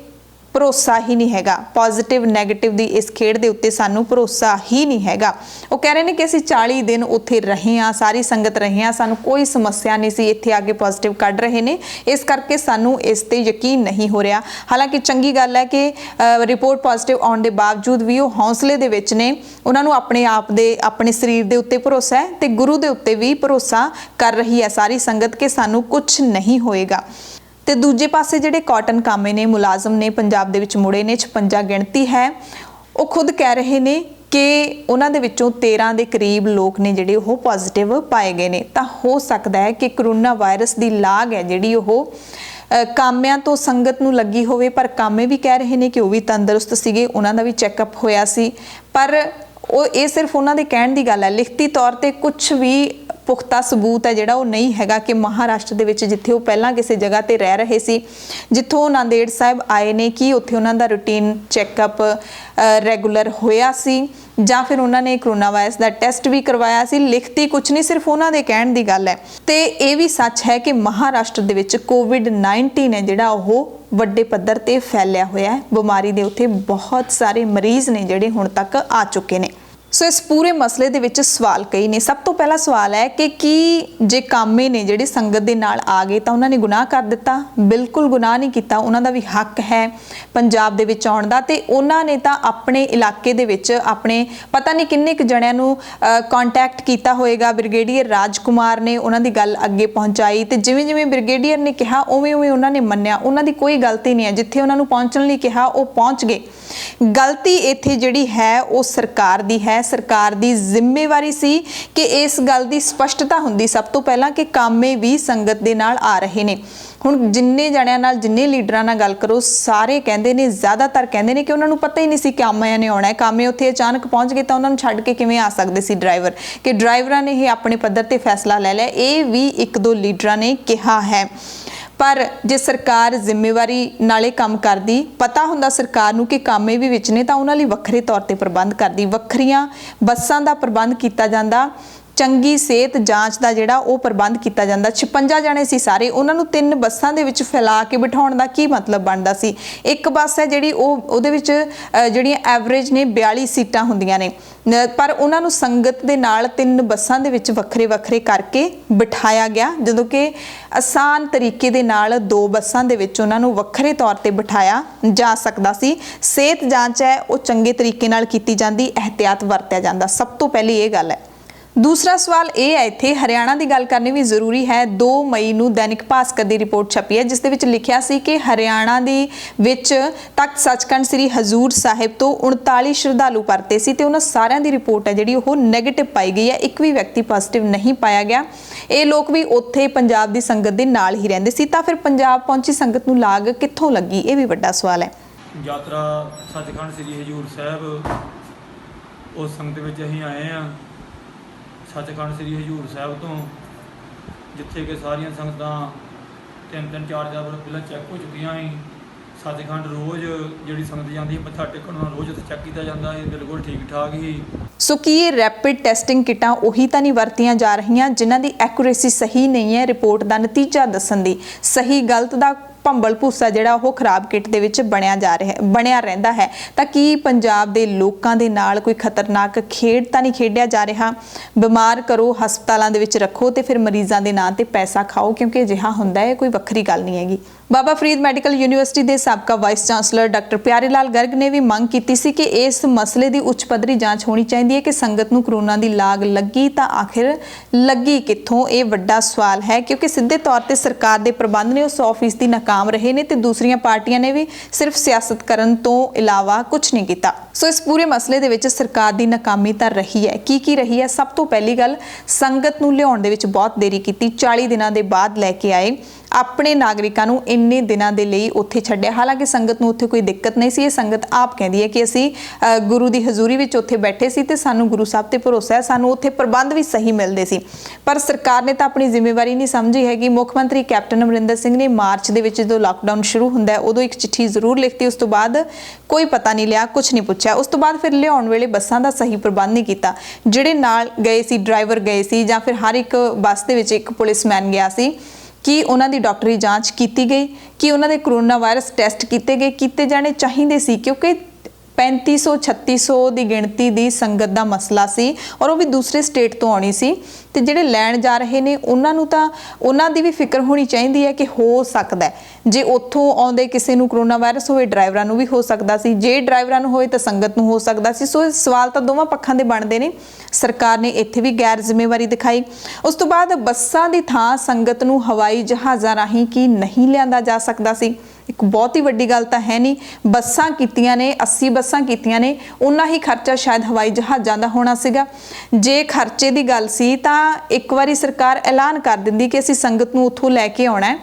ਭਰੋਸਾ ਹੀ ਨਹੀਂ ਹੈਗਾ, ਪੋਜ਼ਿਟਿਵ ਨੈਗੇਟਿਵ ਦੀ ਇਸ ਖੇਡ ਦੇ ਉੱਤੇ ਸਾਨੂੰ ਭਰੋਸਾ ਹੀ ਨਹੀਂ ਹੈਗਾ। ਉਹ ਕਹਿ ਰਹੇ ਨੇ ਕਿ ਅਸੀਂ 40 ਦਿਨ ਉੱਥੇ ਰਹੇ ਹਾਂ, ਸਾਰੀ ਸੰਗਤ ਰਹੇ ਹਾਂ, ਸਾਨੂੰ ਕੋਈ ਸਮੱਸਿਆ ਨਹੀਂ ਸੀ, ਇੱਥੇ ਆ ਕੇ ਪੋਜ਼ਿਟਿਵ ਕੱਢ ਰਹੇ ਨੇ, ਇਸ ਕਰਕੇ ਸਾਨੂੰ ਇਸ ਤੇ ਯਕੀਨ ਨਹੀਂ ਹੋ ਰਿਹਾ। ਹਾਲਾਂਕਿ ਚੰਗੀ ਗੱਲ ਹੈ ਕਿ ਰਿਪੋਰਟ ਪੋਜ਼ਿਟਿਵ ਆਉਣ ਦੇ ਬਾਵਜੂਦ ਵੀ ਉਹ ਹੌਸਲੇ ਦੇ ਵਿੱਚ ਨੇ, ਉਹਨਾਂ ਨੂੰ ਆਪਣੇ ਆਪ ਦੇ, ਆਪਣੇ ਸਰੀਰ ਦੇ ਉੱਤੇ ਭਰੋਸਾ ਹੈ ਤੇ ਗੁਰੂ ਦੇ ਉੱਤੇ ਵੀ ਭਰੋਸਾ ਕਰ ਰਹੀ ਹੈ ਸਾਰੀ ਸੰਗਤ ਕਿ ਸਾਨੂੰ ਕੁਝ ਨਹੀਂ ਹੋਏਗਾ। ਤੇ ਦੂਜੇ ਪਾਸੇ ਜਿਹੜੇ ਕਾਟਨ ਕਾਮੇ ਨੇ, ਮੁਲਾਜ਼ਮ ਨੇ, ਪੰਜਾਬ ਦੇ ਵਿੱਚ ਮੁੜੇ ਨੇ, 56 ਗਿਣਤੀ ਹੈ, ਉਹ ਖੁਦ ਕਹਿ ਰਹੇ ਨੇ ਕਿ ਉਹਨਾਂ ਦੇ ਵਿੱਚੋਂ 13 ਦੇ ਕਰੀਬ ਲੋਕ ਨੇ ਜਿਹੜੇ ਉਹ ਪੋਜ਼ਿਟਿਵ ਪਾਏ ਗਏ ਨੇ। ਤਾਂ ਹੋ ਸਕਦਾ ਹੈ ਕਿ ਕਰੋਨਾ ਵਾਇਰਸ ਦੀ ਲਾਗ ਹੈ ਜਿਹੜੀ ਉਹ ਕਾਮਿਆਂ ਤੋਂ ਸੰਗਤ ਨੂੰ ਲੱਗੀ ਹੋਵੇ, ਪਰ ਕਾਮੇ ਵੀ ਕਹਿ ਰਹੇ ਨੇ ਕਿ ਉਹ ਵੀ ਤੰਦਰੁਸਤ ਸੀਗੇ, ਉਹਨਾਂ ਦਾ ਵੀ ਚੈੱਕਅਪ ਹੋਇਆ ਸੀ। ਪਰ ਉਹ ਇਹ ਸਿਰਫ ਉਹਨਾਂ ਦੇ ਕਹਿਣ ਦੀ ਗੱਲ ਹੈ, ਲਿਖਤੀ ਤੌਰ ਤੇ ਕੁਝ ਵੀ ਪੁਖਤਾ ਸਬੂਤ ਹੈ ਜਿਹੜਾ ਉਹ ਨਹੀਂ ਹੈਗਾ ਕਿ ਮਹਾਰਾਸ਼ਟਰ ਦੇ ਵਿੱਚ ਜਿੱਥੇ ਉਹ ਪਹਿਲਾਂ ਕਿਸੇ ਜਗ੍ਹਾ ਤੇ ਰਹਿ ਰਹੇ ਸੀ, ਜਿੱਥੋਂ ਨਾਂਦੇੜ ਸਾਹਿਬ ਆਏ ਨੇ, ਕਿ ਉੱਥੇ ਉਹਨਾਂ ਦਾ ਰੂਟੀਨ ਚੈੱਕਅਪ ਰੈਗੂਲਰ ਹੋਇਆ ਸੀ ਜਾਂ ਫਿਰ ਉਹਨਾਂ ਨੇ ਕਰੋਨਾ ਵਾਇਰਸ ਦਾ ਟੈਸਟ ਵੀ ਕਰਵਾਇਆ ਸੀ। ਲਿਖਤੀ ਕੁਝ ਨਹੀਂ, ਸਿਰਫ ਉਹਨਾਂ ਦੇ ਕਹਿਣ ਦੀ ਗੱਲ ਹੈ। ਤੇ ਇਹ ਵੀ ਸੱਚ ਹੈ ਕਿ ਮਹਾਰਾਸ਼ਟਰ ਦੇ ਵਿੱਚ ਕੋਵਿਡ-19 ਹੈ ਜਿਹੜਾ ਉਹ ਵੱਡੇ ਪੱਧਰ ਤੇ ਫੈਲਿਆ ਹੋਇਆ ਹੈ। ਬਿਮਾਰੀ ਦੇ ਉੱਥੇ ਬਹੁਤ ਸਾਰੇ ਮਰੀਜ਼ ਨੇ ਜਿਹੜੇ ਹੁਣ ਤੱਕ ਆ ਚੁੱਕੇ ਨੇ। ਸੋ ਇਸ ਪੂਰੇ ਮਸਲੇ ਦੇ ਵਿੱਚ ਸਵਾਲ ਕਈ ਨੇ। ਸਭ ਤੋਂ ਪਹਿਲਾ ਸਵਾਲ ਹੈ ਕਿ ਕੀ ਜੇ ਕਾਮੇ ਨੇ ਜਿਹੜੇ ਸੰਗਤ ਦੇ ਨਾਲ ਆ ਗਏ ਤਾਂ ਉਹਨਾਂ ਨੇ ਗੁਨਾਹ ਕਰ ਦਿੱਤਾ? ਬਿਲਕੁਲ ਗੁਨਾਹ ਨਹੀਂ ਕੀਤਾ। ਉਹਨਾਂ ਦਾ ਵੀ ਹੱਕ ਹੈ ਪੰਜਾਬ ਦੇ ਵਿੱਚ ਆਉਣ ਦਾ, ਤੇ ਉਹਨਾਂ ਨੇ ਤਾਂ ਆਪਣੇ ਇਲਾਕੇ ਦੇ ਵਿੱਚ ਆਪਣੇ ਪਤਾ ਨਹੀਂ ਕਿੰਨੇ ਕੁ ਜਣਿਆਂ ਨੂੰ ਕੰਟੈਕਟ ਕੀਤਾ ਹੋਏਗਾ। ਬ੍ਰਿਗੇਡੀਅਰ ਰਾਜਕੁਮਾਰ ਨੇ ਉਹਨਾਂ ਦੀ ਗੱਲ ਅੱਗੇ ਪਹੁੰਚਾਈ ਤੇ ਜਿਵੇਂ ਜਿਵੇਂ ਬ੍ਰਿਗੇਡੀਅਰ ਨੇ ਕਿਹਾ ਉਵੇਂ ਉਵੇਂ ਉਹਨਾਂ ਨੇ ਮੰਨਿਆ। ਉਹਨਾਂ ਦੀ ਕੋਈ ਗਲਤੀ ਨਹੀਂ ਹੈ। ਜਿੱਥੇ ਉਹਨਾਂ ਨੂੰ ਪਹੁੰਚਣ ਲਈ ਕਿਹਾ ਉਹ ਪਹੁੰਚ ਗਏ। ਗਲਤੀ ਇੱਥੇ ਜਿਹੜੀ ਹੈ ਉਹ ਸਰਕਾਰ ਦੀ ਹੈ। ਸਰਕਾਰ ਦੀ ਜ਼ਿੰਮੇਵਾਰੀ ਸੀ ਕਿ ਇਸ ਗੱਲ ਦੀ ਸਪਸ਼ਟਤਾ ਹੁੰਦੀ ਸਭ ਤੋਂ ਪਹਿਲਾਂ ਕਿ ਕਾਮੇ ਵੀ ਸੰਗਤ ਦੇ ਨਾਲ ਆ ਰਹੇ ਨੇ। ਹੁਣ ਜਿੰਨੇ ਜਣਿਆਂ ਨਾਲ, ਜਿੰਨੇ ਲੀਡਰਾਂ ਨਾਲ ਗੱਲ ਕਰੋ, ਸਾਰੇ ਕਹਿੰਦੇ ਨੇ, ਜ਼ਿਆਦਾਤਰ ਕਹਿੰਦੇ ਨੇ ਕਿ ਉਹਨਾਂ ਨੂੰ ਪਤਾ ਹੀ ਨਹੀਂ ਸੀ ਕਾਮਿਆਂ ਨੇ ਆਉਣਾ ਹੈ। ਕਾਮੇ ਉੱਥੇ ਅਚਾਨਕ ਪਹੁੰਚ ਗਏ ਤਾਂ ਉਹਨਾਂ ਨੂੰ ਛੱਡ ਕੇ ਕਿਵੇਂ ਆ ਸਕਦੇ ਸੀ ਡਰਾਈਵਰ, ਕਿ ਡਰਾਈਵਰਾਂ ਨੇ ਇਹ ਆਪਣੇ ਪੱਧਰ ਤੇ ਫੈਸਲਾ ਲੈ ਲਿਆ। ਇਹ ਵੀ ਇੱਕ ਦੋ ਲੀਡਰਾਂ ਨੇ ਕਿਹਾ ਹੈ। ਪਰ ਜੇ ਸਰਕਾਰ ਜ਼ਿੰਮੇਵਾਰੀ ਨਾਲੇ ਕੰਮ ਕਰਦੀ, ਪਤਾ ਹੁੰਦਾ ਸਰਕਾਰ ਨੂੰ ਕਿ ਕਾਮੇ ਵੀ ਵਿੱਚ ਨੇ, ਤਾਂ ਉਹਨਾਂ ਲਈ ਵੱਖਰੇ ਤੌਰ ਤੇ ਪ੍ਰਬੰਧ ਕਰਦੀ, ਵੱਖਰੀਆਂ ਬੱਸਾਂ ਦਾ ਪ੍ਰਬੰਧ ਕੀਤਾ ਜਾਂਦਾ, ਚੰਗੀ ਸਿਹਤ ਜਾਂਚ ਦਾ ਜਿਹੜਾ ਉਹ ਪ੍ਰਬੰਧ ਕੀਤਾ ਜਾਂਦਾ। 56 ਜਣੇ ਸੀ ਸਾਰੇ, ਉਹਨਾਂ ਨੂੰ 3 ਬੱਸਾਂ ਦੇ ਵਿੱਚ ਫੈਲਾ ਕੇ ਬਿਠਾਉਣ ਦਾ ਕੀ ਮਤਲਬ ਬਣਦਾ ਸੀ? ਇੱਕ ਬੱਸ ਹੈ ਜਿਹੜੀ ਉਹਦੇ ਵਿੱਚ ਜਿਹੜੀਆਂ ਐਵਰੇਜ ਨੇ 42 ਸੀਟਾਂ ਹੁੰਦੀਆਂ ਨੇ, ਪਰ ਉਹਨਾਂ ਨੂੰ ਸੰਗਤ ਦੇ ਨਾਲ 3 ਬੱਸਾਂ ਦੇ ਵਿੱਚ ਵੱਖਰੇ ਵੱਖਰੇ ਕਰਕੇ ਬਿਠਾਇਆ ਗਿਆ, ਜਦੋਂ ਕਿ ਆਸਾਨ ਤਰੀਕੇ ਦੇ ਨਾਲ 2 ਬੱਸਾਂ ਦੇ ਵਿੱਚ ਉਹਨਾਂ ਨੂੰ ਵੱਖਰੇ ਤੌਰ ਤੇ ਬਿਠਾਇਆ ਜਾ ਸਕਦਾ ਸੀ। ਸਿਹਤ ਜਾਂਚ ਹੈ ਉਹ ਚੰਗੇ ਤਰੀਕੇ ਨਾਲ ਕੀਤੀ ਜਾਂਦੀ, ਇਹਤਿਆਤ ਵਰਤਿਆ ਜਾਂਦਾ। ਸਭ ਤੋਂ ਪਹਿਲੀ ਇਹ ਗੱਲ ਹੈ। ਦੂਸਰਾ ਸਵਾਲ ਇਹ ਹੈ, ਇੱਥੇ ਹਰਿਆਣਾ ਦੀ ਗੱਲ ਕਰਨੀ ਵੀ ਜ਼ਰੂਰੀ ਹੈ। 2 ਮਈ ਨੂੰ ਦੈਨਿਕ ਭਾਸਕਰ ਦੀ ਰਿਪੋਰਟ ਛਪੀ ਹੈ, ਜਿਸ ਦੇ ਵਿੱਚ ਲਿਖਿਆ ਸੀ ਕਿ ਹਰਿਆਣਾ ਦੇ ਵਿੱਚ ਤਖਤ ਸੱਚਖੰਡ ਸ੍ਰੀ ਹਜ਼ੂਰ ਸਾਹਿਬ ਤੋਂ 39 ਸ਼ਰਧਾਲੂ ਪਰਤੇ ਸੀ ਤੇ ਉਹਨਾਂ ਸਾਰਿਆਂ ਦੀ ਰਿਪੋਰਟ ਹੈ ਜਿਹੜੀ ਉਹ ਨੈਗੇਟਿਵ ਪਾਈ ਗਈ ਹੈ। ਇੱਕ ਵੀ ਵਿਅਕਤੀ ਪੋਜ਼ਿਟਿਵ ਨਹੀਂ ਪਾਇਆ ਗਿਆ। ਇਹ ਲੋਕ ਵੀ ਉੱਥੇ ਪੰਜਾਬ ਦੀ ਸੰਗਤ ਦੇ ਨਾਲ ਹੀ ਰਹਿੰਦੇ ਸੀ, ਤਾਂ ਫਿਰ ਪੰਜਾਬ ਪਹੁੰਚੀ ਸੰਗਤ ਨੂੰ ਲਾਗ ਕਿੱਥੋਂ ਲੱਗੀ? ਇਹ ਵੀ ਵੱਡਾ ਸਵਾਲ ਹੈ। ਯਾਤਰਾ ਸੱਚਖੰਡ ਸ੍ਰੀ ਹਜ਼ੂਰ ਸਾਹਿਬ ਉਸ ਸੰਗਤ ਵਿੱਚ ਅਸੀਂ ਆਏ ਹਾਂ। ਸੱਚਖੰਡ ਸ੍ਰੀ ਹਜ਼ੂਰ ਸਾਹਿਬ ਤੋਂ, ਜਿੱਥੇ ਕਿ ਸਾਰੀਆਂ ਸੰਗਤਾਂ 3-3 4 ਪਹਿਲਾਂ ਚੈੱਕ ਹੋ ਚੁੱਕੀਆਂ ਸੀ। ਸੱਚਖੰਡ ਰੋਜ਼ ਜਿਹੜੀ ਸੰਗਤ ਜਾਂਦੀ ਹੈ ਮੱਥਾ ਟੇਕਣ ਨੂੰ, ਰੋਜ਼ ਉੱਥੇ ਚੈੱਕ ਕੀਤਾ ਜਾਂਦਾ ਹੈ, ਬਿਲਕੁਲ ਠੀਕ ਠਾਕ ਹੀ। ਸੋ ਕੀ ਇਹ ਰੈਪਿਡ ਟੈਸਟਿੰਗ ਕਿਟਾਂ ਉਹੀ ਤਾਂ ਨਹੀਂ ਵਰਤੀਆਂ ਜਾ ਰਹੀਆਂ ਜਿਨ੍ਹਾਂ ਦੀ ਐਕੂਰੇਸੀ ਸਹੀ ਨਹੀਂ ਹੈ ਰਿਪੋਰਟ ਦਾ ਨਤੀਜਾ ਦੱਸਣ ਦੀ? ਸਹੀ ਗਲਤ ਦਾ ਭੰਬਲ ਭੂਸਾ ਜਿਹੜਾ ਉਹ ਖਰਾਬ ਕਿਟ ਦੇ ਵਿੱਚ ਬਣਿਆ ਰਹਿੰਦਾ ਹੈ। ਤਾਂ ਕੀ ਪੰਜਾਬ ਦੇ ਲੋਕਾਂ ਦੇ ਨਾਲ ਕੋਈ ਖਤਰਨਾਕ ਖੇਡ ਤਾਂ ਨਹੀਂ ਖੇਡਿਆ ਜਾ ਰਿਹਾ? ਬਿਮਾਰ ਕਰੋ, ਹਸਪਤਾਲਾਂ ਦੇ ਵਿੱਚ ਰੱਖੋ ਤੇ ਫਿਰ ਮਰੀਜ਼ਾਂ ਦੇ ਨਾਂ ਤੇ ਪੈਸਾ ਖਾਓ, ਕਿਉਂਕਿ ਅਜਿਹਾ ਹੁੰਦਾ ਹੈ, ਕੋਈ ਵੱਖਰੀ ਗੱਲ ਨਹੀਂ ਹੈਗੀ। ਬਾਬਾ ਫਰੀਦ ਮੈਡੀਕਲ ਯੂਨੀਵਰਸਿਟੀ ਦੇ ਸਾਬਕਾ ਵਾਈਸ ਚਾਂਸਲਰ ਡਾਕਟਰ ਪਿਆਰੇ ਲਾਲ ਗਰਗ ਨੇ ਵੀ ਮੰਗ ਕੀਤੀ ਸੀ ਕਿ ਇਸ ਮਸਲੇ ਦੀ ਉੱਚ ਪੱਧਰੀ ਜਾਂਚ ਹੋਣੀ ਚਾਹੀਦੀ ਹੈ ਕਿ ਸੰਗਤ ਨੂੰ ਕਰੋਨਾ ਦੀ ਲਾਗ ਲੱਗੀ ਤਾਂ ਆਖਿਰ ਲੱਗੀ ਕਿੱਥੋਂ? ਇਹ ਵੱਡਾ ਸਵਾਲ ਹੈ, ਕਿਉਂਕਿ ਸਿੱਧੇ ਤੌਰ ਤੇ ਸਰਕਾਰ ਦੇ ਪ੍ਰਬੰਧ ਨੇ ਉਹ 100% ਨਾਕਾਮ ਰਹੇ ਨੇ ਤੇ ਦੂਸਰੀਆਂ ਪਾਰਟੀਆਂ ਨੇ ਵੀ ਸਿਰਫ ਸਿਆਸਤ ਕਰਨ ਤੋਂ ਇਲਾਵਾ ਕੁਝ ਨਹੀਂ ਕੀਤਾ। ਸੋ ਇਸ ਪੂਰੇ ਮਸਲੇ ਦੇ ਵਿੱਚ ਸਰਕਾਰ ਦੀ ਨਾਕਾਮੀ ਤਾਂ ਰਹੀ ਹੈ। ਕੀ ਰਹੀ ਹੈ? ਸਭ ਤੋਂ ਪਹਿਲੀ ਗੱਲ, ਸੰਗਤ ਨੂੰ ਲਿਆਉਣ ਦੇ ਵਿੱਚ ਬਹੁਤ ਦੇਰੀ ਕੀਤੀ। 40 ਦਿਨਾਂ ਦੇ ਬਾਅਦ ਲੈ ਕੇ ਆਏ। ਆਪਣੇ ਨਾਗਰਿਕਾਂ ਨੂੰ ਇੰਨੇ ਦਿਨਾਂ ਦੇ ਲਈ ਉੱਥੇ ਛੱਡਿਆ। ਹਾਲਾਂਕਿ ਸੰਗਤ ਨੂੰ ਉੱਥੇ ਕੋਈ ਦਿੱਕਤ ਨਹੀਂ ਸੀ। ਇਹ ਸੰਗਤ ਆਪ ਕਹਿੰਦੀ ਹੈ ਕਿ ਅਸੀਂ ਗੁਰੂ ਦੀ ਹਜ਼ੂਰੀ ਵਿੱਚ ਉੱਥੇ ਬੈਠੇ ਸੀ ਤੇ ਸਾਨੂੰ ਗੁਰੂ ਸਾਹਿਬ ਤੇ ਭਰੋਸਾ ਹੈ, ਸਾਨੂੰ ਉੱਥੇ ਪ੍ਰਬੰਧ ਵੀ ਸਹੀ ਮਿਲਦੇ ਸੀ। ਪਰ ਸਰਕਾਰ ਨੇ ਤਾਂ ਆਪਣੀ ਜ਼ਿੰਮੇਵਾਰੀ ਨਹੀਂ ਸਮਝੀ ਹੈਗੀ। ਮੁੱਖ ਮੰਤਰੀ ਕੈਪਟਨ ਅਮਰਿੰਦਰ ਸਿੰਘ ਨੇ ਮਾਰਚ ਦੇ ਵਿੱਚ ਜਦੋਂ ਲਾਕਡਾਊਨ ਸ਼ੁਰੂ ਹੁੰਦਾ ਹੈ ਉਦੋਂ ਇੱਕ ਚਿੱਠੀ ਜ਼ਰੂਰ ਲਿਖਤੀ, ਉਸ ਤੋਂ ਬਾਅਦ ਕੋਈ ਪਤਾ ਨਹੀਂ ਲਿਆ, ਕੁਝ ਨਹੀਂ ਪੁੱਛਿਆ। ਉਸ ਤੋਂ ਬਾਅਦ ਫਿਰ ਲਿਆਉਣ ਵੇਲੇ ਬੱਸਾਂ ਦਾ ਸਹੀ ਪ੍ਰਬੰਧ ਨਹੀਂ ਕੀਤਾ। ਜਿਹੜੇ ਨਾਲ ਗਏ ਸੀ, ਡਰਾਈਵਰ ਗਏ ਸੀ ਜਾਂ ਫਿਰ ਹਰ ਇੱਕ ਬੱਸ ਦੇ ਵਿੱਚ ਇੱਕ ਪੁਲਿਸਮੈਨ ਗਿਆ ਸੀ, ਕਿ ਉਹਨਾਂ ਦੀ ਡਾਕਟਰੀ ਜਾਂਚ ਕੀਤੀ ਗਈ, ਕਿ ਉਹਨਾਂ ਦੇ ਕਰੋਨਾ ਵਾਇਰਸ ਟੈਸਟ ਕੀਤੇ ਜਾਣੇ ਚਾਹੀਦੇ ਸੀ, ਕਿਉਂਕਿ 3500-3600 ਦੀ ਗਿਣਤੀ ਦੀ ਸੰਗਤ ਦਾ ਮਸਲਾ ਸੀ ਔਰ ਉਹ ਵੀ ਦੂਸਰੇ ਸਟੇਟ ਤੋਂ ਆਉਣੀ ਸੀ। ਤੇ ਜਿਹੜੇ ਲੈਣ ਜਾ ਰਹੇ ਨੇ ਉਹਨਾਂ ਨੂੰ ਤਾਂ ਉਹਨਾਂ ਦੀ ਵੀ ਫਿਕਰ ਹੋਣੀ ਚਾਹੀਦੀ ਹੈ ਕਿ ਹੋ ਸਕਦਾ ਜੇ ਉੱਥੋਂ ਆਉਂਦੇ ਕਿਸੇ ਨੂੰ ਕਰੋਨਾ ਵਾਇਰਸ ਹੋਵੇ, ਡਰਾਈਵਰਾਂ ਨੂੰ ਵੀ ਹੋ ਸਕਦਾ ਸੀ। ਜੇ ਡਰਾਈਵਰਾਂ ਨੂੰ ਹੋਏ ਤਾਂ ਸੰਗਤ ਨੂੰ ਹੋ ਸਕਦਾ ਸੀ। ਸੋ ਸਵਾਲ ਤਾਂ ਦੋਵਾਂ ਪੱਖਾਂ ਦੇ ਬਣਦੇ ਨੇ। ਸਰਕਾਰ ਨੇ ਇੱਥੇ ਵੀ ਗੈਰ ਜ਼ਿੰਮੇਵਾਰੀ ਦਿਖਾਈ। ਉਸ ਤੋਂ ਬਾਅਦ ਬੱਸਾਂ ਦੀ ਥਾਂ ਸੰਗਤ ਨੂੰ ਹਵਾਈ ਜਹਾਜ਼ਾਂ ਰਾਹੀਂ ਕੀ ਨਹੀਂ ਲਿਆਂਦਾ ਜਾ ਸਕਦਾ ਸੀ? ਇੱਕ ਬਹੁਤ ਹੀ ਵੱਡੀ ਗੱਲ ਤਾਂ ਹੈ ਨਹੀਂ। ਬੱਸਾਂ ਕੀਤੀਆਂ ਨੇ, 80 ਬੱਸਾਂ ਕੀਤੀਆਂ ਨੇ, ਉਨਾ ਹੀ ਖਰਚਾ ਸ਼ਾਇਦ ਹਵਾਈ ਜਹਾਜ਼ਾਂ ਦਾ ਹੋਣਾ ਸੀਗਾ। ਜੇ ਖਰਚੇ ਦੀ ਗੱਲ ਸੀ ਤਾਂ ਇੱਕ ਵਾਰੀ ਸਰਕਾਰ ਐਲਾਨ ਕਰ ਦਿੰਦੀ ਕਿ ਅਸੀਂ ਸੰਗਤ ਨੂੰ ਉੱਥੋਂ ਲੈ ਕੇ ਆਉਣਾ ਹੈ,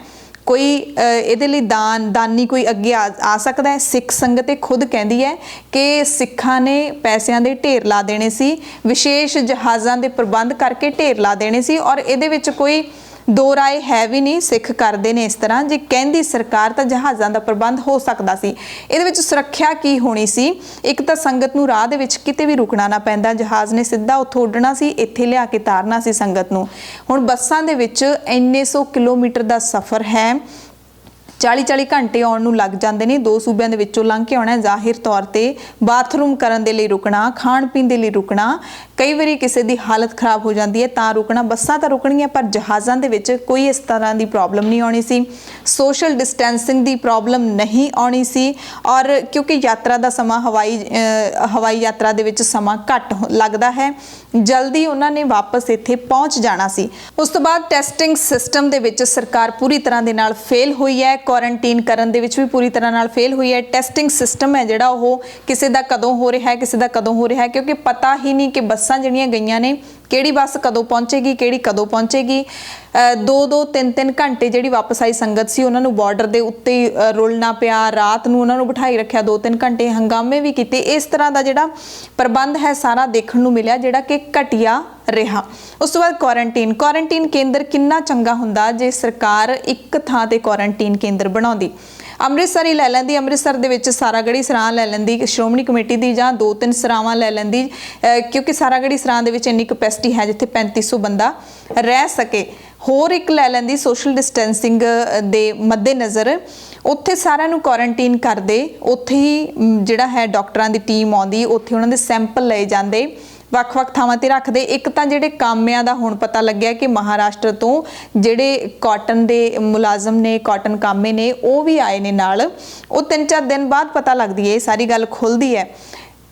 ਕੋਈ ਇਹਦੇ ਲਈ ਦਾਨੀ ਕੋਈ ਅੱਗੇ ਆ ਸਕਦਾ ਹੈ? ਸਿੱਖ ਸੰਗਤ ਇਹ ਖੁਦ ਕਹਿੰਦੀ ਹੈ ਕਿ ਸਿੱਖਾਂ ਨੇ ਪੈਸਿਆਂ ਦੇ ਢੇਰ ਲਾ ਦੇਣੇ ਸੀ, ਵਿਸ਼ੇਸ਼ ਜਹਾਜ਼ਾਂ ਦੇ ਪ੍ਰਬੰਧ ਕਰਕੇ ਢੇਰ ਲਾ ਦੇਣੇ ਸੀ, ਔਰ ਇਹਦੇ ਵਿੱਚ ਕੋਈ ਦੋ ਰਾਏ ਹੈ ਵੀ ਨਹੀਂ। ਸਿੱਖ ਕਰਦੇ ਨੇ ਇਸ ਤਰ੍ਹਾਂ, ਜੇ ਕਹਿੰਦੀ ਸਰਕਾਰ ਤਾਂ ਜਹਾਜ਼ਾਂ ਦਾ ਪ੍ਰਬੰਧ ਹੋ ਸਕਦਾ ਸੀ। ਇਹਦੇ ਵਿੱਚ ਸੁਰੱਖਿਆ ਕੀ ਹੋਣੀ ਸੀ? ਇੱਕ ਤਾਂ ਸੰਗਤ ਨੂੰ ਰਾਹ ਦੇ ਵਿੱਚ ਕਿਤੇ ਵੀ ਰੁਕਣਾ ਨਾ ਪੈਂਦਾ, ਜਹਾਜ਼ ਨੇ ਸਿੱਧਾ ਉੱਥੋਂ ਉੱਡਣਾ ਸੀ, ਇੱਥੇ ਲਿਆ ਕੇ ਤਾਰਨਾ ਸੀ ਸੰਗਤ ਨੂੰ। ਹੁਣ ਬੱਸਾਂ ਦੇ ਵਿੱਚ ਇੰਨੇ 100 ਕਿਲੋਮੀਟਰ ਦਾ ਸਫ਼ਰ ਹੈ, 40-40 ਘੰਟੇ ਆਉਣ ਨੂੰ ਲੱਗ ਜਾਂਦੇ ਨੇ, 2 ਸੂਬਿਆਂ ਦੇ ਵਿੱਚੋਂ ਲੰਘ ਕੇ ਆਉਣਾ। ਜ਼ਾਹਿਰ ਤੌਰ ਤੇ ਬਾਥਰੂਮ ਕਰਨ ਦੇ ਲਈ ਰੁਕਣਾ, ਖਾਣ ਪੀਣ ਦੇ ਲਈ ਰੁਕਣਾ, ਕਈ ਵਾਰੀ ਕਿਸੇ ਦੀ ਹਾਲਤ ਖਰਾਬ ਹੋ ਜਾਂਦੀ ਹੈ ਤਾਂ ਰੁਕਣਾ। ਬੱਸਾਂ ਤਾਂ ਰੁਕਣੀਆਂ, ਪਰ ਜਹਾਜ਼ਾਂ ਦੇ ਵਿੱਚ ਕੋਈ ਇਸ ਤਰ੍ਹਾਂ ਦੀ ਪ੍ਰੋਬਲਮ ਨਹੀਂ ਆਉਣੀ ਸੀ, ਸੋਸ਼ਲ ਡਿਸਟੈਂਸਿੰਗ ਦੀ ਪ੍ਰੋਬਲਮ ਨਹੀਂ ਆਉਣੀ ਸੀ। ਔਰ ਕਿਉਂਕਿ ਯਾਤਰਾ ਦਾ ਸਮਾਂ ਹਵਾਈ ਯਾਤਰਾ ਦੇ ਵਿੱਚ ਸਮਾਂ ਘੱਟ ਲੱਗਦਾ ਹੈ, ਜਲਦੀ ਉਹਨਾਂ ਨੇ ਵਾਪਸ ਇੱਥੇ ਪਹੁੰਚ ਜਾਣਾ ਸੀ। ਉਸ ਤੋਂ ਬਾਅਦ ਟੈਸਟਿੰਗ ਸਿਸਟਮ ਦੇ ਵਿੱਚ ਸਰਕਾਰ ਪੂਰੀ ਤਰ੍ਹਾਂ ਦੇ ਨਾਲ ਫੇਲ ਹੋਈ ਹੈ, ਕੁਆਰੰਟੀਨ ਕਰਨ ਦੇ ਵਿੱਚ ਵੀ ਪੂਰੀ ਤਰ੍ਹਾਂ ਨਾਲ ਫੇਲ ਹੋਈ ਹੈ। ਟੈਸਟਿੰਗ ਸਿਸਟਮ ਹੈ ਜਿਹੜਾ ਉਹ ਕਿਸੇ ਦਾ ਕਦੋਂ ਹੋ ਰਿਹਾ ਹੈ, ਕਿਸੇ ਦਾ ਕਦੋਂ ਹੋ ਰਿਹਾ ਹੈ, ਕਿਉਂਕਿ ਪਤਾ ਹੀ ਨਹੀਂ ਕਿ ਬੱਸਾਂ ਜਿਹੜੀਆਂ ਗਈਆਂ ਨੇ ਕਿਹੜੀ ਬੱਸ ਕਦੋਂ ਪਹੁੰਚੇਗੀ, ਕਿਹੜੀ ਕਦੋਂ ਪਹੁੰਚੇਗੀ। 2-2 3-3 ਘੰਟੇ ਜਿਹੜੀ ਵਾਪਸ ਆਈ ਸੰਗਤ ਸੀ ਉਹਨਾਂ ਨੂੰ ਬਾਰਡਰ ਦੇ ਉੱਤੇ ਰੁਲਣਾ ਪਿਆ, ਰਾਤ ਨੂੰ ਉਹਨਾਂ ਨੂੰ ਬਿਠਾਈ ਰੱਖਿਆ, 2-3 ਘੰਟੇ ਹੰਗਾਮੇ ਵੀ ਕੀਤੇ। ਇਸ ਤਰ੍ਹਾਂ ਦਾ ਜਿਹੜਾ ਪ੍ਰਬੰਧ ਹੈ ਸਾਰਾ ਦੇਖਣ ਨੂੰ ਮਿਲਿਆ, ਜਿਹੜਾ ਕਿ ਘਟੀਆ ਰਿਹਾ। ਉਸ ਤੋਂ ਬਾਅਦ ਕੁਆਰੰਟੀਨ ਕੇਂਦਰ ਕਿੰਨਾ ਚੰਗਾ ਹੁੰਦਾ ਜੇ ਸਰਕਾਰ ਇੱਕ ਥਾਂ ਤੇ ਕੁਆਰੰਟੀਨ ਕੇਂਦਰ ਬਣਾਉਂਦੀ। ਅੰਮ੍ਰਿਤਸਰ ਹੀ ਲੈ ਲੈਂਦੀ, ਅੰਮ੍ਰਿਤਸਰ ਦੇ ਵਿੱਚ ਸਾਰਾਗੜ੍ਹੀ ਸਰਾਂ ਲੈ ਲੈਂਦੀ ਸ਼੍ਰੋਮਣੀ ਕਮੇਟੀ ਦੀ, ਜਾਂ 2-3 ਸਰਾਵਾਂ ਲੈ ਲੈਂਦੀ, ਕਿਉਂਕਿ ਸਾਰਾਗੜ੍ਹੀ ਸਰਾਂ ਦੇ ਵਿੱਚ ਇੰਨੀ ਕਪੈਸਿਟੀ ਹੈ ਜਿੱਥੇ 3500 ਬੰਦਾ ਰਹਿ ਸਕੇ। ਹੋਰ ਇੱਕ ਲੈ ਲੈਂਦੀ ਸੋਸ਼ਲ ਡਿਸਟੈਂਸਿੰਗ ਦੇ ਮੱਦੇਨਜ਼ਰ, ਉੱਥੇ ਸਾਰਿਆਂ ਨੂੰ ਕੁਆਰੰਟੀਨ ਕਰਦੇ, ਉੱਥੇ ਹੀ ਜਿਹੜਾ ਹੈ ਡਾਕਟਰਾਂ ਦੀ ਟੀਮ ਆਉਂਦੀ, ਉੱਥੇ ਉਹਨਾਂ ਦੇ ਸੈਂਪਲ ਲਏ ਜਾਂਦੇ, ਵੱਖ-ਵੱਖ ਥਾਵਾਂ ਤੇ ਰੱਖਦੇ। ਇੱਕ ਤਾਂ ਜਿਹੜੇ ਕਾਮਿਆਂ ਦਾ ਹੁਣ ਪਤਾ ਲੱਗਿਆ ਕਿ ਮਹਾਰਾਸ਼ਟਰ ਤੋਂ ਜਿਹੜੇ ਕਾਟਨ ਦੇ ਮੁਲਾਜ਼ਮ ਨੇ, ਕਾਟਨ ਕਾਮੇ ਨੇ, ਉਹ ਵੀ ਆਏ ਨੇ ਨਾਲ। ਉਹ 3-4 ਦਿਨ ਬਾਅਦ ਪਤਾ ਲੱਗਦੀ ਹੈ, ਇਹ ਸਾਰੀ ਗੱਲ ਖੁੱਲਦੀ ਹੈ,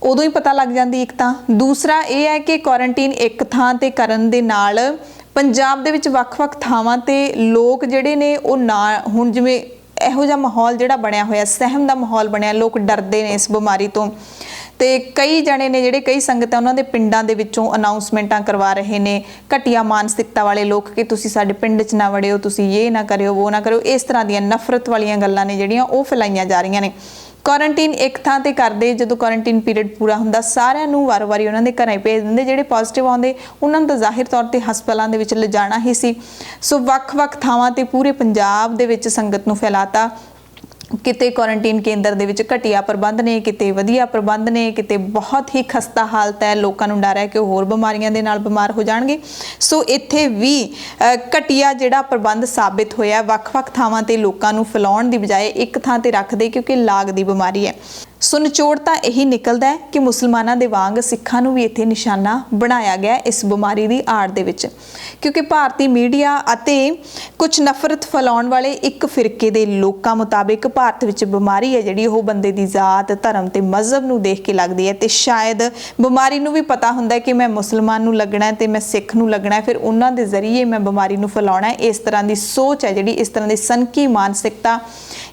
ਉਦੋਂ ਹੀ ਪਤਾ ਲੱਗ ਜਾਂਦੀ ਇੱਕ ਤਾਂ। ਦੂਸਰਾ ਇਹ ਹੈ ਕਿ ਕੁਆਰੰਟੀਨ ਇੱਕ ਥਾਂ ਤੇ ਕਰਨ ਦੇ ਨਾਲ ਪੰਜਾਬ ਦੇ ਵਿੱਚ ਵੱਖ-ਵੱਖ ਥਾਵਾਂ ਤੇ ਲੋਕ ਜਿਹੜੇ ਨੇ ਉਹ ਨਾ, ਹੁਣ ਜਿਵੇਂ ਇਹੋ ਜਿਹਾ ਮਾਹੌਲ ਜਿਹੜਾ ਬਣਿਆ ਹੋਇਆ, ਸਹਿਮ ਦਾ ਮਾਹੌਲ ਬਣਿਆ, ਲੋਕ ਡਰਦੇ ਨੇ ਇਸ ਬਿਮਾਰੀ ਤੋਂ। ਤੇ ਕਈ ਜਣੇ ਨੇ ਜਿਹੜੇ, ਕਈ ਸੰਗਤਾਂ ਉਹਨਾਂ ਦੇ ਪਿੰਡਾਂ ਦੇ ਵਿੱਚੋਂ ਅਨਾਉਂਸਮੈਂਟਾਂ ਕਰਵਾ ਰਹੇ ਨੇ, ਘਟੀਆ ਮਾਨਸਿਕਤਾ ਵਾਲੇ ਲੋਕ, ਕਿ ਤੁਸੀਂ ਸਾਡੇ ਪਿੰਡ 'ਚ ਨਾ ਵੜਿਓ, ਤੁਸੀਂ ਇਹ ਨਾ ਕਰਿਓ, ਉਹ ਨਾ ਕਰਿਓ। ਇਸ ਤਰ੍ਹਾਂ ਦੀਆਂ ਨਫ਼ਰਤ ਵਾਲੀਆਂ ਗੱਲਾਂ ਨੇ ਜਿਹੜੀਆਂ ਉਹ ਫੈਲਾਈਆਂ ਜਾ ਰਹੀਆਂ ਨੇ। ਕੁਆਰੰਟੀਨ ਇੱਕ ਥਾਂ ਤੇ ਕਰਦੇ, ਜਦੋਂ ਕੁਆਰੰਟੀਨ ਪੀਰੀਅਡ ਪੂਰਾ ਹੁੰਦਾ ਸਾਰਿਆਂ ਨੂੰ ਵਾਰ-ਵਾਰੀ ਉਹਨਾਂ ਦੇ ਘਰਾਂ ਭੇਜ ਦਿੰਦੇ। ਜਿਹੜੇ ਪੋਜ਼ਿਟਿਵ ਆਉਂਦੇ ਉਹਨਾਂ ਨੂੰ ਤਾਂ ਜ਼ਾਹਿਰ ਤੌਰ ਤੇ ਹਸਪਤਾਲਾਂ ਦੇ ਵਿੱਚ ਲਿਜਾਣਾ ਹੀ ਸੀ। ਸੋ ਵੱਖ-ਵੱਖ ਥਾਵਾਂ ਤੇ ਪੂਰੇ ਪੰਜਾਬ ਦੇ ਵਿੱਚ ਸੰਗਤ ਨੂੰ ਫੈਲਾਤਾ। ਕਿਤੇ ਕੁਆਰੰਟੀਨ ਕੇਂਦਰ ਦੇ ਵਿੱਚ ਘਟੀਆ ਪ੍ਰਬੰਧ ਨੇ, ਕਿਤੇ ਵਧੀਆ ਪ੍ਰਬੰਧ ਨੇ, ਕਿਤੇ ਬਹੁਤ ਹੀ ਖਸਤਾ ਹਾਲਤ ਹੈ, ਲੋਕਾਂ ਨੂੰ ਡਰ ਹੈ ਕਿ ਉਹ ਹੋਰ ਬਿਮਾਰੀਆਂ ਦੇ ਨਾਲ ਬਿਮਾਰ ਹੋ ਜਾਣਗੇ। ਸੋ ਇੱਥੇ ਵੀ ਘਟੀਆ ਜਿਹੜਾ ਪ੍ਰਬੰਧ ਸਾਬਿਤ ਹੋਇਆ। ਵੱਖ-ਵੱਖ ਥਾਵਾਂ ਤੇ ਲੋਕਾਂ ਨੂੰ ਫੈਲਾਉਣ ਦੀ ਬਜਾਏ ਇੱਕ ਥਾਂ ਤੇ ਰੱਖਦੇ, ਕਿਉਂਕਿ ਲਾਗ ਦੀ ਬਿਮਾਰੀ ਹੈ। ਸੋ ਨਿਚੋੜ ਤਾਂ ਇਹੀ ਨਿਕਲਦਾ ਹੈ ਕਿ ਮੁਸਲਮਾਨਾਂ ਦੇ ਵਾਂਗ ਸਿੱਖਾਂ ਨੂੰ ਵੀ ਇੱਥੇ ਨਿਸ਼ਾਨਾ ਬਣਾਇਆ ਗਿਆ ਇਸ ਬਿਮਾਰੀ ਦੀ ਆੜ ਦੇ ਵਿੱਚ, ਕਿਉਂਕਿ ਭਾਰਤੀ ਮੀਡੀਆ ਅਤੇ ਕੁਝ ਨਫ਼ਰਤ ਫੈਲਾਉਣ ਵਾਲੇ ਇੱਕ ਫਿਰਕੇ ਦੇ ਲੋਕਾਂ ਮੁਤਾਬਿਕ ਭਾਰਤ ਵਿੱਚ ਬਿਮਾਰੀ ਹੈ ਜਿਹੜੀ ਉਹ ਬੰਦੇ ਦੀ ਜ਼ਾਤ, ਧਰਮ ਤੇ ਮਜ਼ਹਬ ਨੂੰ ਦੇਖ ਕੇ ਲੱਗਦੀ ਹੈ। ਤੇ ਸ਼ਾਇਦ ਬਿਮਾਰੀ ਨੂੰ ਵੀ ਪਤਾ ਹੁੰਦਾ ਕਿ ਮੈਂ ਮੁਸਲਮਾਨ ਨੂੰ ਲੱਗਣਾ ਤੇ ਮੈਂ ਸਿੱਖ ਨੂੰ ਲੱਗਣਾ, ਫਿਰ ਉਹਨਾਂ ਦੇ ਜ਼ਰੀਏ ਮੈਂ ਬਿਮਾਰੀ ਨੂੰ ਫੈਲਾਉਣਾ। ਇਸ ਤਰ੍ਹਾਂ ਦੀ ਸੋਚ ਹੈ ਜਿਹੜੀ, ਇਸ ਤਰ੍ਹਾਂ ਦੀ ਸਨਕੀ ਮਾਨਸਿਕਤਾ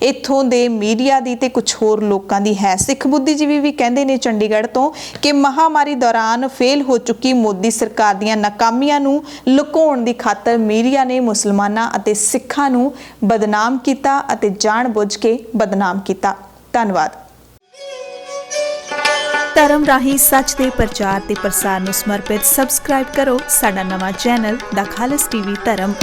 ਇੱਥੋਂ ਦੇ ਮੀਡੀਆ ਦੀ ਤੇ ਕੁਝ ਹੋਰ ਲੋਕਾਂ ਦੀ ਹੈ। ਸਿੱਖ ਬੁੱਧੀਜੀਵੀ ਵੀ ਕਹਿੰਦੇ ਨੇ ਚੰਡੀਗੜ੍ਹ ਤੋਂ ਕਿ ਮਹਾਮਾਰੀ ਦੌਰਾਨ ਫੇਲ ਹੋ ਚੁੱਕੀ ਮੋਦੀ ਸਰਕਾਰ ਦੀਆਂ ਨਾਕਾਮੀਆਂ ਨੂੰ ਲੁਕਾਉਣ ਦੀ ਖਾਤਰ ਮੀਡੀਆ ਨੇ ਮੁਸਲਮਾਨਾਂ ਅਤੇ ਸਿੱਖਾਂ ਨੂੰ ਬਦਨਾਮ ਕੀਤਾ ਅਤੇ ਜਾਣਬੁੱਝ ਕੇ ਬਦਨਾਮ ਕੀਤਾ। ਧੰਨਵਾਦ। ਧਰਮ ਰਾਹੀਂ ਸੱਚ ਦੇ ਪ੍ਰਚਾਰ ਤੇ ਪ੍ਰਸਾਰ ਨੂੰ ਸਮਰਪਿਤ ਸਬਸਕ੍ਰਾਈਬ ਕਰੋ ਸਾਡਾ ਨਵਾਂ ਚੈਨਲ ਦਾ ਖਾਲਸ ਟੀਵੀ ਧਰਮ।